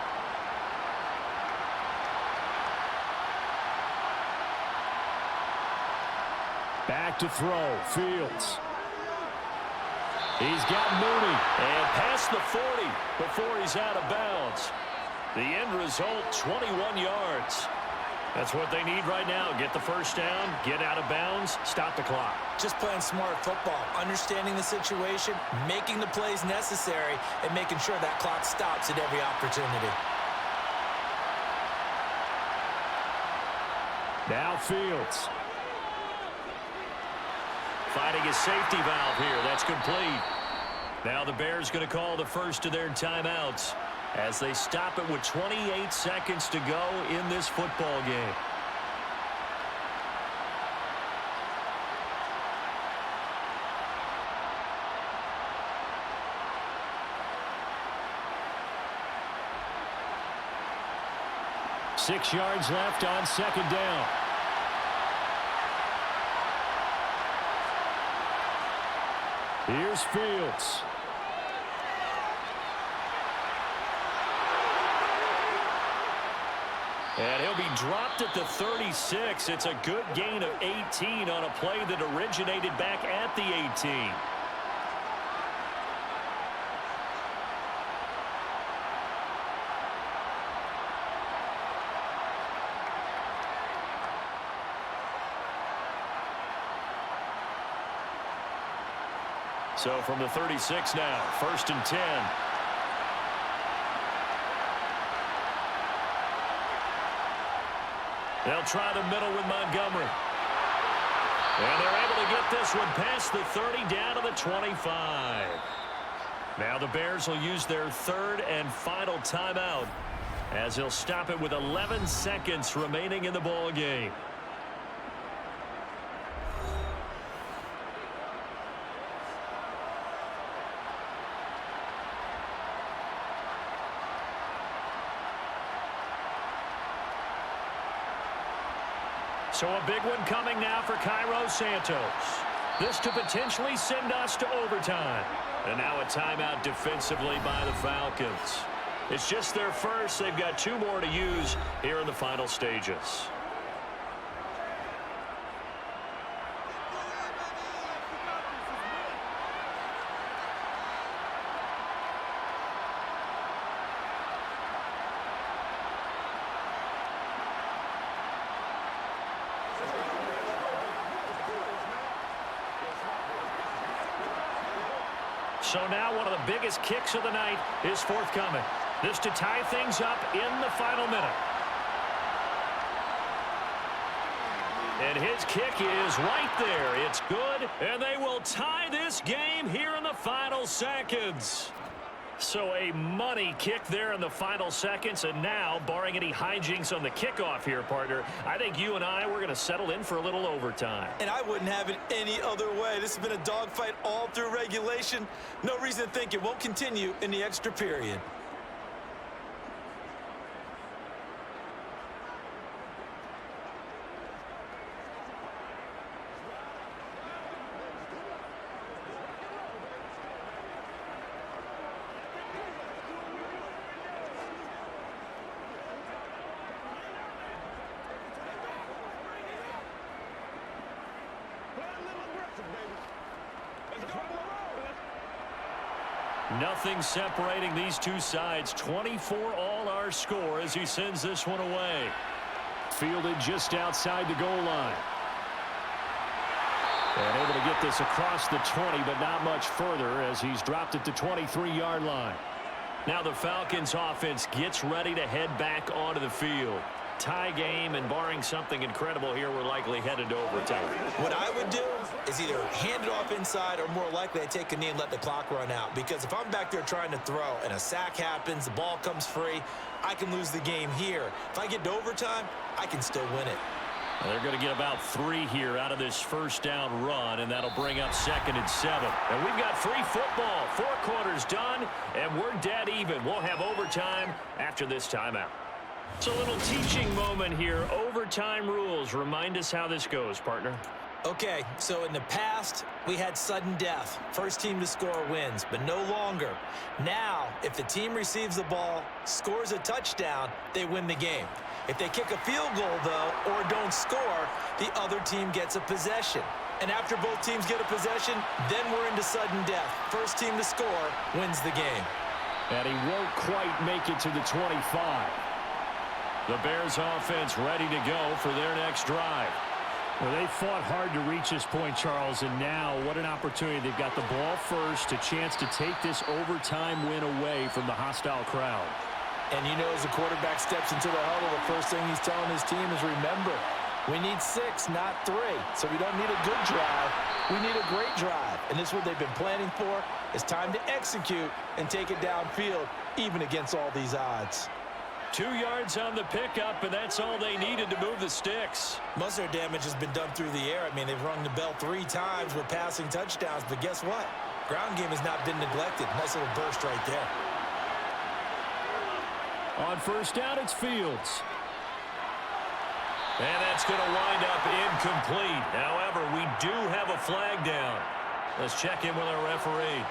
S3: Back to throw, Fields. He's got Mooney.
S1: And past the 40 before he's out of bounds. The end result, 21 yards. That's what they need right now. Get the first down, get out of bounds, stop the clock.
S2: Just playing smart football, understanding the situation, making the plays necessary, and making sure that clock stops at every opportunity.
S3: Now Fields.
S1: Finding a safety valve here. That's complete. Now the Bears going to call the first of their timeouts as they stop it with 28 seconds to go in this football game.
S3: Six yards left on 2nd down. Here's Fields.
S1: And he'll be dropped at the 36. It's a good gain of 18 on a play that originated back at the 18. So from the 36 now, 1st and 10. They'll try the middle with Montgomery. And they're able to get this one past the 30 down to the 25. Now the Bears will use their 3rd and final timeout as they'll stop it with 11 seconds remaining in the ball game. So a big one coming now for Cairo Santos. This to potentially send us to overtime. And now a timeout defensively by the Falcons. It's just their first. They've got 2 more to use here in the final stages.
S3: So now one of the biggest kicks of the night is forthcoming. This to tie things up in the final minute. And his kick is right there. It's good, and they will tie this game here in the final seconds. So a money kick there in the final seconds, and now, barring any hijinks on the kickoff here, partner, I think you and I, we're going to settle in for a little overtime.
S2: And I wouldn't have it any other way. This has been a dogfight all through regulation. No reason to think it won't continue in the extra period.
S3: Nothing separating these two sides. 24 all our score as he sends this one away. Fielded just outside the goal line. And able to get this across the 20, but not much further as he's dropped it to 23-yard line. Now the Falcons offense gets ready to head back onto the field. Tie game, and barring something incredible here, we're likely headed to overtime.
S2: What I would do is either hand it off inside, or more likely I take a knee and let the clock run out. Because if I'm back there trying to throw and a sack happens, the ball comes free, I can lose the game here. If I get to overtime, I can still win it.
S3: Well, they're going to get about 3 here out of this first down run, and that'll bring up 2nd and 7. And we've got free football. 4 quarters done, and we're dead even. We'll have overtime after this timeout. It's a little teaching moment here. Overtime rules. Remind us how this goes, partner.
S2: Okay, so in the past, we had sudden death. First team to score wins, but no longer. Now, if the team receives the ball, scores a touchdown, they win the game. If they kick a field goal, though, or don't score, the other team gets a possession. And after both teams get a possession, then we're into sudden death. First team to score wins the game.
S3: And he won't quite make it to the 25. The Bears offense ready to go for their next drive. Well, they fought hard to reach this point, Charles, and now what an opportunity. They've got the ball first, a chance to take this overtime win away from the hostile crowd.
S5: And you know, as the quarterback steps into the huddle, the first thing he's telling his team is, remember, we need 6, not 3. So we don't need a good drive. We need a great drive. And this is what they've been planning for. It's time to execute and take it downfield, even against all these odds.
S3: 2 yards on the pickup, and that's all they needed to move the sticks.
S2: Most of their damage has been done through the air. I mean, they've rung the bell 3 times with passing touchdowns, but guess what? Ground game has not been neglected. Nice little burst right there.
S3: On first down, it's Fields. And that's going to wind up incomplete. However, we do have a flag down. Let's check in with our referee.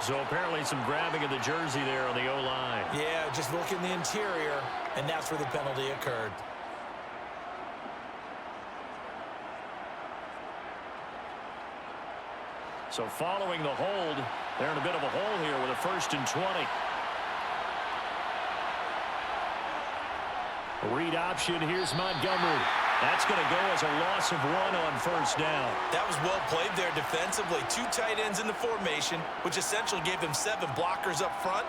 S3: So apparently some grabbing of the jersey there on the O-line.
S2: Yeah, just look in the interior, and that's where the penalty occurred.
S3: So following the hold, they're in a bit of a hole here with a 1st and 20. Read option, here's Montgomery. That's going to go as a loss of 1 on first down.
S2: That was well played there defensively. 2 tight ends in the formation, which essentially gave them 7 blockers up front.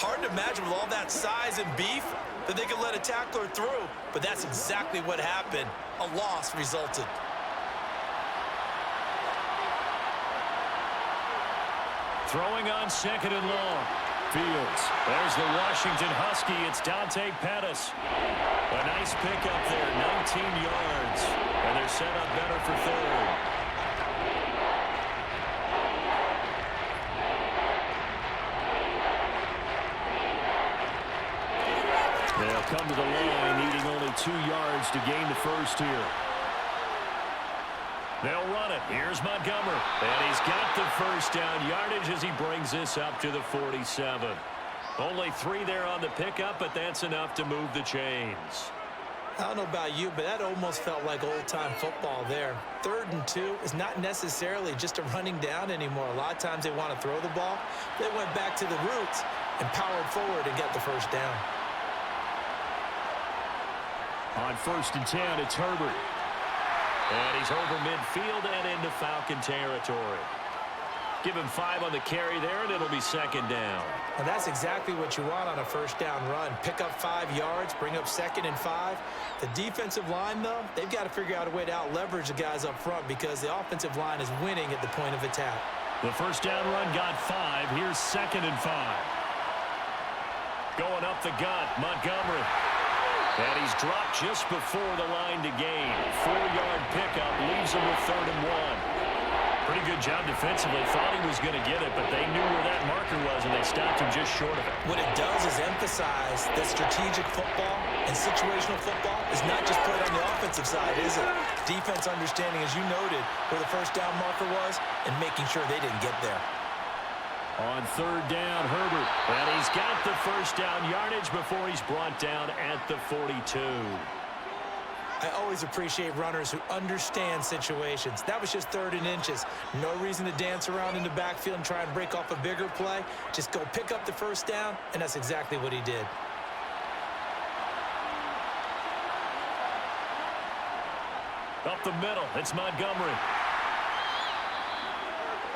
S2: Hard to imagine with all that size and beef that they could let a tackler through, but that's exactly what happened. A loss resulted.
S3: Throwing on 2nd and long. Fields. There's the Washington Husky. It's Dante Pettis. A nice pickup there, 19 yards. And they're set up better for 3rd. They'll come to the line, needing only 2 yards to gain the first here. They'll run it. Here's Montgomery. And he's got the first down yardage as he brings this up to the 47. Only 3 there on the pickup, but that's enough to move the chains.
S2: I don't know about you, but that almost felt like old-time football there. 3rd and 2 is not necessarily just a running down anymore. A lot of times they want to throw the ball. They went back to the roots and powered forward and get the first down.
S3: On 1st and 10, it's Herbert. And he's over midfield and into Falcon territory.
S1: Give him 5 on the carry there, and it'll be second down.
S2: And that's exactly what you want on a first down run. Pick up 5 yards, bring up 2nd and 5. The defensive line, though, they've got to figure out a way to out-leverage the guys up front because the offensive line is winning at the point of attack.
S3: The first down run got 5. Here's 2nd and 5. Going up the gut, Montgomery. And he's dropped just before the line to gain. 4-yard pickup leaves him with 3rd and 1. Pretty good job defensively. Thought he was going to get it, but they knew where that marker was, and they stopped him just short of it.
S2: What it does is emphasize that strategic football and situational football is not just played on the offensive side, is it? Defense understanding, as you noted, where the first down marker was and making sure they didn't get there.
S3: On 3rd down, Herbert.
S1: And he's got the first down yardage before he's brought down at the 42.
S2: I always appreciate runners who understand situations. That was just 3rd and inches. No reason to dance around in the backfield and try and break off a bigger play. Just go pick up the first down, and that's exactly what he did.
S1: Up the middle, it's Montgomery.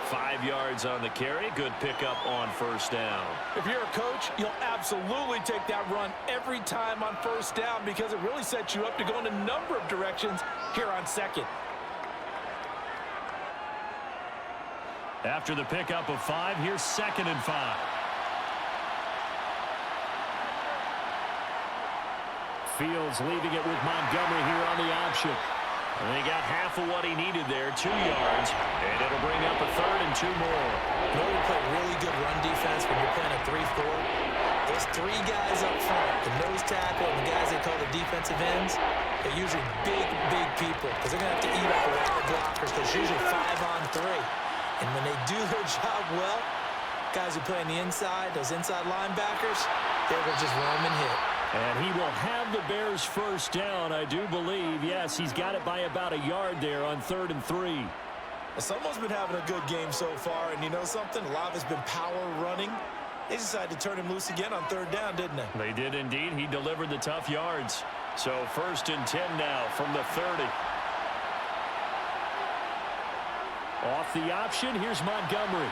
S1: 5 yards on the carry. Good pickup on first down.
S5: If you're a coach, you'll absolutely take that run every time on first down because it really sets you up to go in a number of directions here on 2nd.
S3: After the pickup of 5, here's 2nd and 5. Fields leaving it with Montgomery here on the option.
S1: And they got half of what he needed there, 2 yards, and it'll bring up a 3rd and 2 more.
S2: You know, you play really good run defense when you're playing a 3-4. Those 3 guys up front, the nose tackle and the guys they call the defensive ends, they're usually big people because they're going to have to eat up a lot of blockers because it's usually 5 on 3. And when they do their job well, guys who play on the inside, those inside linebackers, they will just roam and hit.
S3: And he will have the Bears first down, I do believe. Yes, he's got it by about a yard there on 3rd and 3.
S2: Someone's been having a good game so far, and you know something? A lot of it's been power running. They decided to turn him loose again on 3rd down, didn't they?
S3: They did indeed. He delivered the tough yards. So 1st and 10 now from the 30. Off the option, here's Montgomery.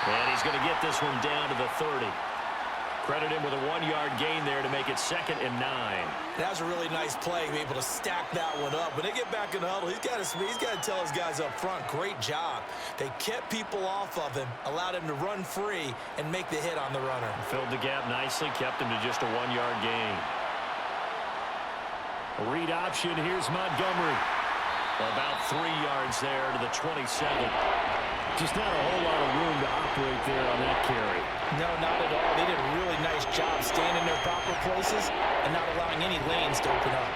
S1: And he's going to get this one down to the 30. Credit him with a 1-yard gain there to make it 2nd and 9.
S2: That was a really nice play to be able to stack that one up. When they get back in the huddle, he's got to tell his guys up front, great job. They kept people off of him, allowed him to run free, and make the hit on the runner.
S1: Filled the gap nicely, kept him to just a 1-yard gain.
S3: A read option, here's Montgomery.
S1: About 3 yards there to the 27.
S3: Just not a whole lot of room to operate there on that carry.
S2: No, not at all. They did a really nice job staying in their proper places and not allowing any lanes to open up.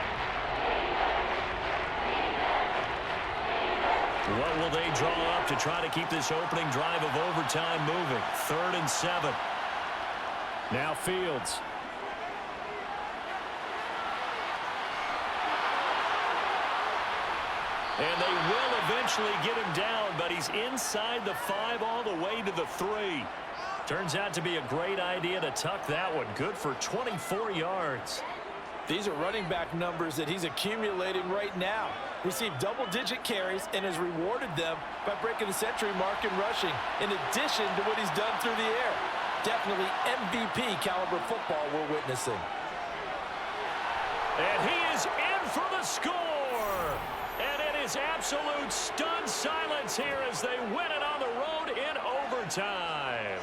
S1: What will they draw up to try to keep this opening drive of overtime moving? 3rd and 7.
S3: Now Fields.
S1: And they will eventually get him down, but he's inside the 5 all the way to the 3. Turns out to be a great idea to tuck that one. Good for 24 yards.
S5: These are running back numbers that he's accumulating right now. Received double-digit carries and has rewarded them by breaking the century mark in rushing, in addition to what he's done through the air. Definitely MVP caliber football we're witnessing.
S1: And he is in for the score. And it is absolute stunned silence here as they win it on the road in overtime.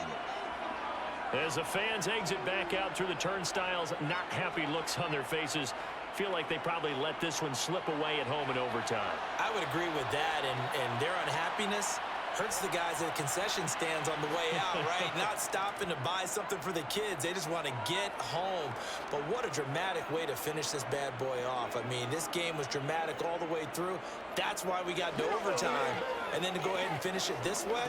S1: As the fans exit back out through the turnstiles, not happy looks on their faces. Feel like they probably let this one slip away at home in overtime.
S2: I would agree with that, and their unhappiness hurts the guys at the concession stands on the way out, right? Not stopping to buy something for the kids. They just want to get home. But what a dramatic way to finish this bad boy off. I mean, this game was dramatic all the way through. That's why we got to overtime. And then to go ahead and finish it this way,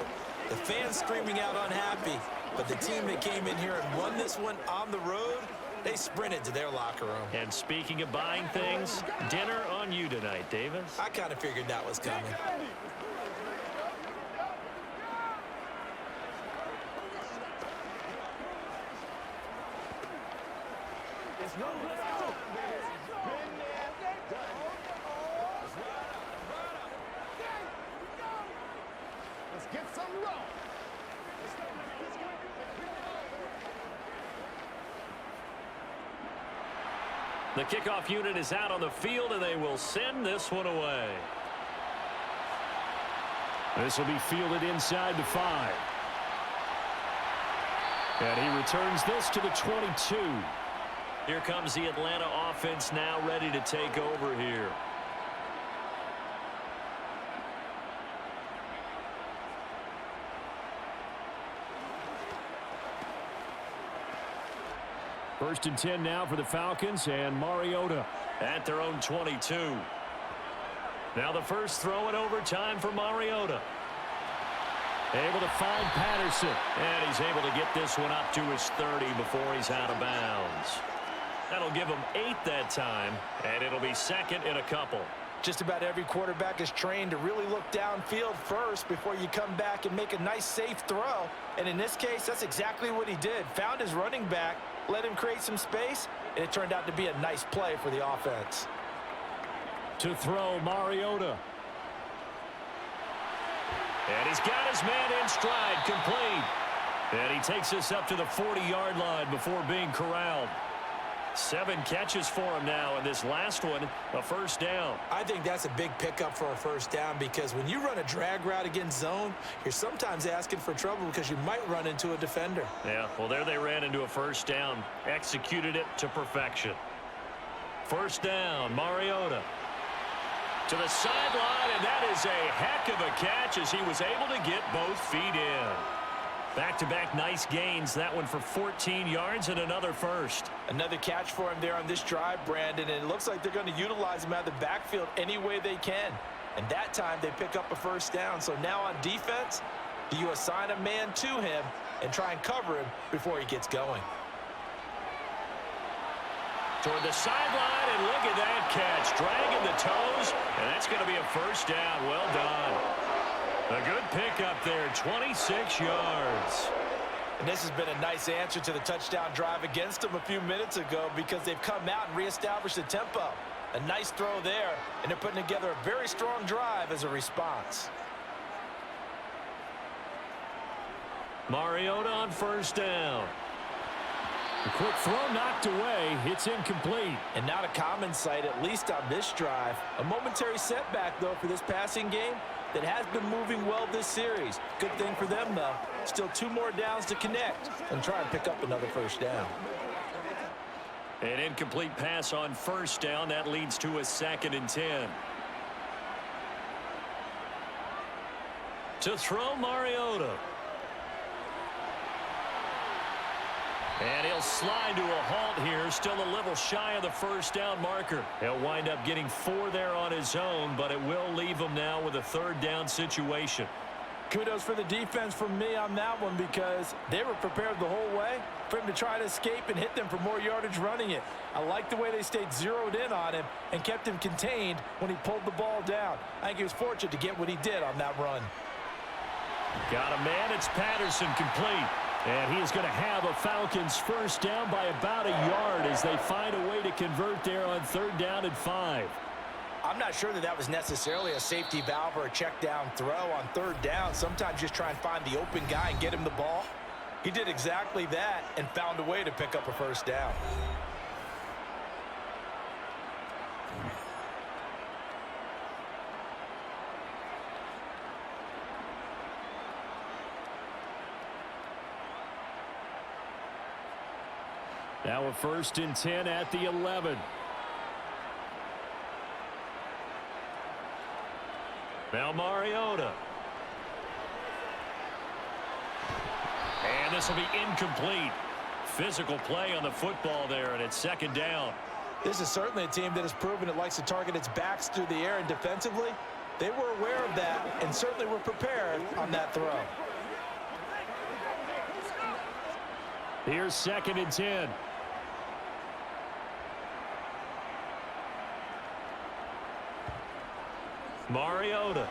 S2: the fans screaming out unhappy. But the team that came in here and won this one on the road, they sprinted to their locker room.
S1: And speaking of buying things, dinner on you tonight, Davis.
S2: I kind of figured that was coming.
S4: Let's get some raw.
S1: The kickoff unit is out on the field, and they will send this one away.
S3: This will be fielded inside the 5. And he returns this to the 22.
S1: Here comes the Atlanta offense now ready to take over here.
S3: First and 10 now for the Falcons, and Mariota
S1: at their own 22. Now the first throw in overtime for Mariota. Able to find Patterson. And he's able to get this one up to his 30 before he's out of bounds. That'll give him 8 that time, and it'll be second in a couple.
S5: Just about every quarterback is trained to really look downfield first before you come back and make a nice, safe throw. And in this case, that's exactly what he did. Found his running back, let him create some space, and it turned out to be a nice play for the offense.
S3: To throw, Mariota.
S1: And he's got his man in stride, complete. And he takes us up to the 40-yard line before being corralled. 7 catches for him now, and this last one, a first down.
S2: I think that's a big pickup for a first down, because when you run a drag route against zone, you're sometimes asking for trouble because you might run into a defender.
S1: Yeah, well, there they ran into a first down. Executed it to perfection. First down, Mariota. To the sideline, and that is a heck of a catch as he was able to get both feet in. Back-to-back nice gains. That one for 14 yards and another first.
S5: Another catch for him there on this drive, Brandon, and it looks like they're going to utilize him out of the backfield any way they can. And that time they pick up a first down. So now on defense, do you assign a man to him and try and cover him before he gets going?
S1: Toward the sideline, and look at that catch. Dragging the toes, and that's going to be a first down. Well done. A good pickup there, 26 yards.
S5: And this has been a nice answer to the touchdown drive against them a few minutes ago, because they've come out and reestablished the tempo. A nice throw there, and they're putting together a very strong drive as a response.
S1: Mariota on first down.
S3: A quick throw knocked away. It's incomplete.
S5: And not a common sight, at least on this drive. A momentary setback, though, for this passing game that has been moving well this series. Good thing for them, though. Still 2 more downs to connect and try and pick up another first down.
S1: An incomplete pass on first down. That leads to a 2nd and 10. To throw, Mariota. And he'll slide to a halt here. Still a little shy of the first down marker. He'll wind up getting 4 there on his own, but it will leave him now with a 3rd down situation.
S5: Kudos for the defense from me on that one, because they were prepared the whole way for him to try to escape and hit them for more yardage running it. I like the way they stayed zeroed in on him and kept him contained when he pulled the ball down. I think he was fortunate to get what he did on that run.
S1: Got a man. It's Patterson, complete.
S3: And he is going to have a Falcons first down by about a yard as they find a way to convert there on 3rd down and 5.
S5: I'm not sure that that was necessarily a safety valve or a check down throw on 3rd down. Sometimes just try and find the open guy and get him the ball. He did exactly that and found a way to pick up a first down.
S3: Now a 1st and 10 at the 11.
S1: Now Mariota. And this will be incomplete. Physical play on the football there, and it's 2nd down.
S5: This is certainly a team that has proven it likes to target its backs through the air, and defensively, they were aware of that and certainly were prepared on that throw.
S3: Here's 2nd and 10.
S1: Mariota.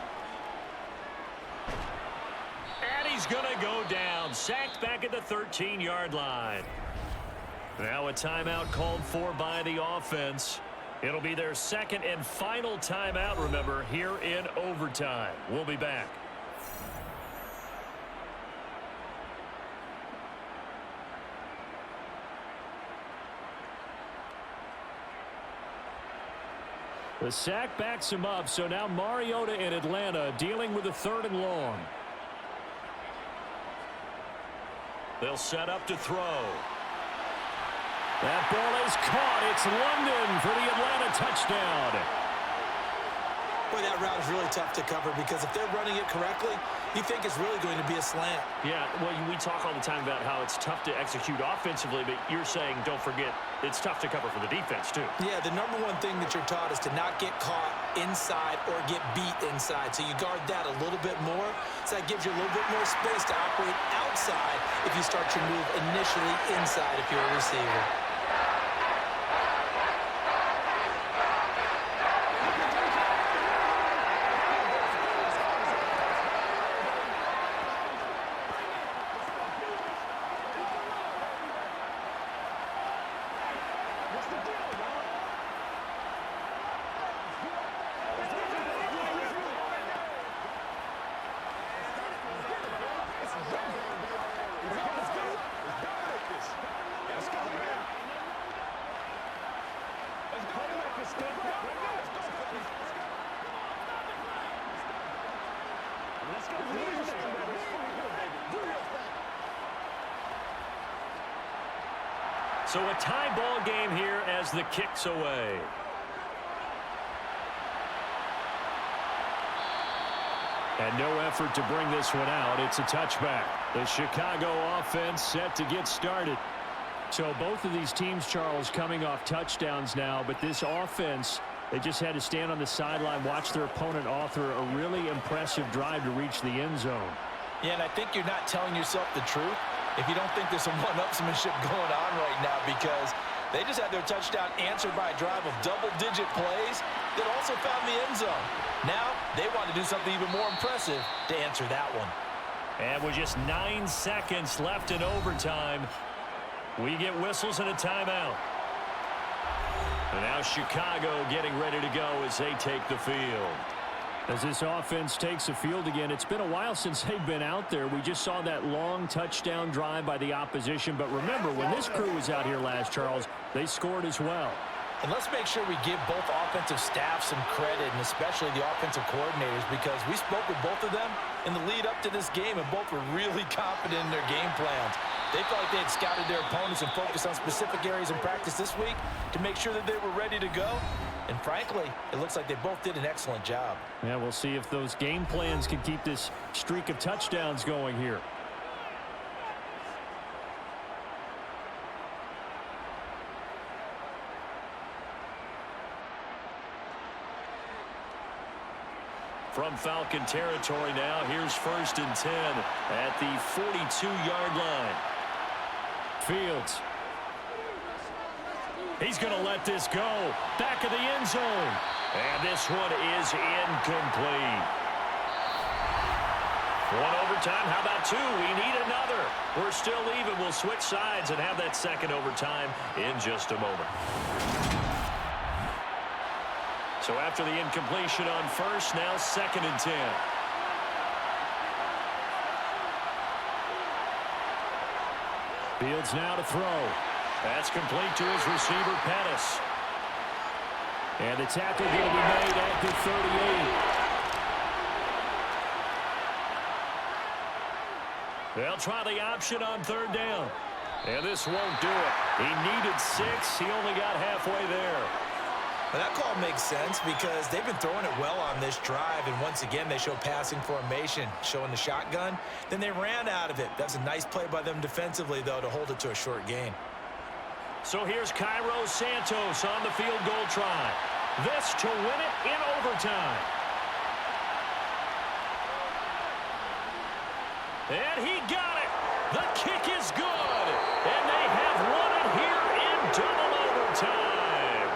S1: And he's going to go down. Sacked back at the 13-yard line. Now a timeout called for by the offense. It'll be their 2nd and final timeout, remember, here in overtime. We'll be back.
S3: The sack backs him up, so now Mariota in Atlanta dealing with a 3rd and long.
S1: They'll set up to throw.
S3: That ball is caught. It's London for the Atlanta touchdown.
S2: Boy, that route is really tough to cover because if they're running it correctly, you think it's really going to be a slant.
S1: Yeah, well, we talk all the time about how it's tough to execute offensively, but you're saying, don't forget, it's tough to cover for the defense, too.
S2: Yeah, the number one thing that you're taught is to not get caught inside or get beat inside. So you guard that a little bit more. So that gives you a little bit more space to operate outside if you start your move initially inside if you're a receiver.
S1: So a tie ball game here as the kick's away.
S3: And no effort to bring this one out. It's a touchback. The Chicago offense set to get started. So both of these teams, Charles, coming off touchdowns now, but this offense, they just had to stand on the sideline, watch their opponent author a really impressive drive to reach the end zone.
S5: Yeah, and I think you're not telling yourself the truth if you don't think there's some one-upsmanship going on right now, because they just had their touchdown answered by a drive of double-digit plays that also found the end zone. Now they want to do something even more impressive to answer that one.
S1: And with just 9 seconds left in overtime, we get whistles and a timeout. And now Chicago getting ready to go as they take the field.
S3: As this offense takes the field again, it's been a while since they've been out there. We just saw that long touchdown drive by the opposition. But remember, when this crew was out here last, Charles, they scored as well.
S5: And let's make sure we give both offensive staffs some credit, and especially the offensive coordinators, because we spoke with both of them in the lead up to this game, and both were really confident in their game plans. They felt like they had scouted their opponents and focused on specific areas in practice this week to make sure that they were ready to go. And frankly, it looks like they both did an excellent job.
S3: Yeah, we'll see if those game plans can keep this streak of touchdowns going here.
S1: From Falcon territory now, here's 1st and 10 at the 42-yard line.
S3: Fields.
S1: He's going to let this go. Back of the end zone. And this one is incomplete. One overtime. How about 2? We need another. We're still even. We'll switch sides and have that second overtime in just a moment. So after the incompletion on 1st, now 2nd and 10.
S3: Fields now to throw.
S1: That's complete to his receiver, Pettis.
S3: And the tackle going to be made at the 38.
S1: They'll try the option on 3rd down. And this won't do it. He needed 6. He only got halfway there.
S2: Well, that call makes sense because they've been throwing it well on this drive, and once again they show passing formation, showing the shotgun. Then they ran out of it. That's a nice play by them defensively, though, to hold it to a short gain.
S1: So here's Cairo Santos on the field goal try. This to win it in overtime. And he got it. The kick is good. And they have won it here in double overtime.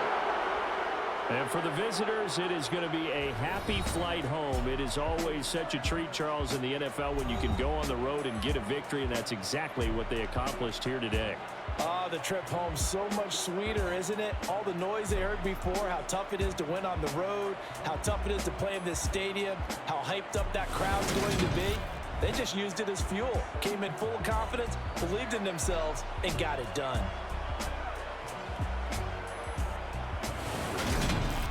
S3: And for the visitors, it is going to be a happy flight home. It is always such a treat, Charles, in the NFL when you can go on the road and get a victory, and that's exactly what they accomplished here today.
S5: The trip home so much sweeter, isn't it? All the noise they heard before, how tough it is to win on the road, how tough it is to play in this stadium, how hyped up that crowd's going to be. They just used it as fuel, came in full of confidence, believed in themselves, and got it done.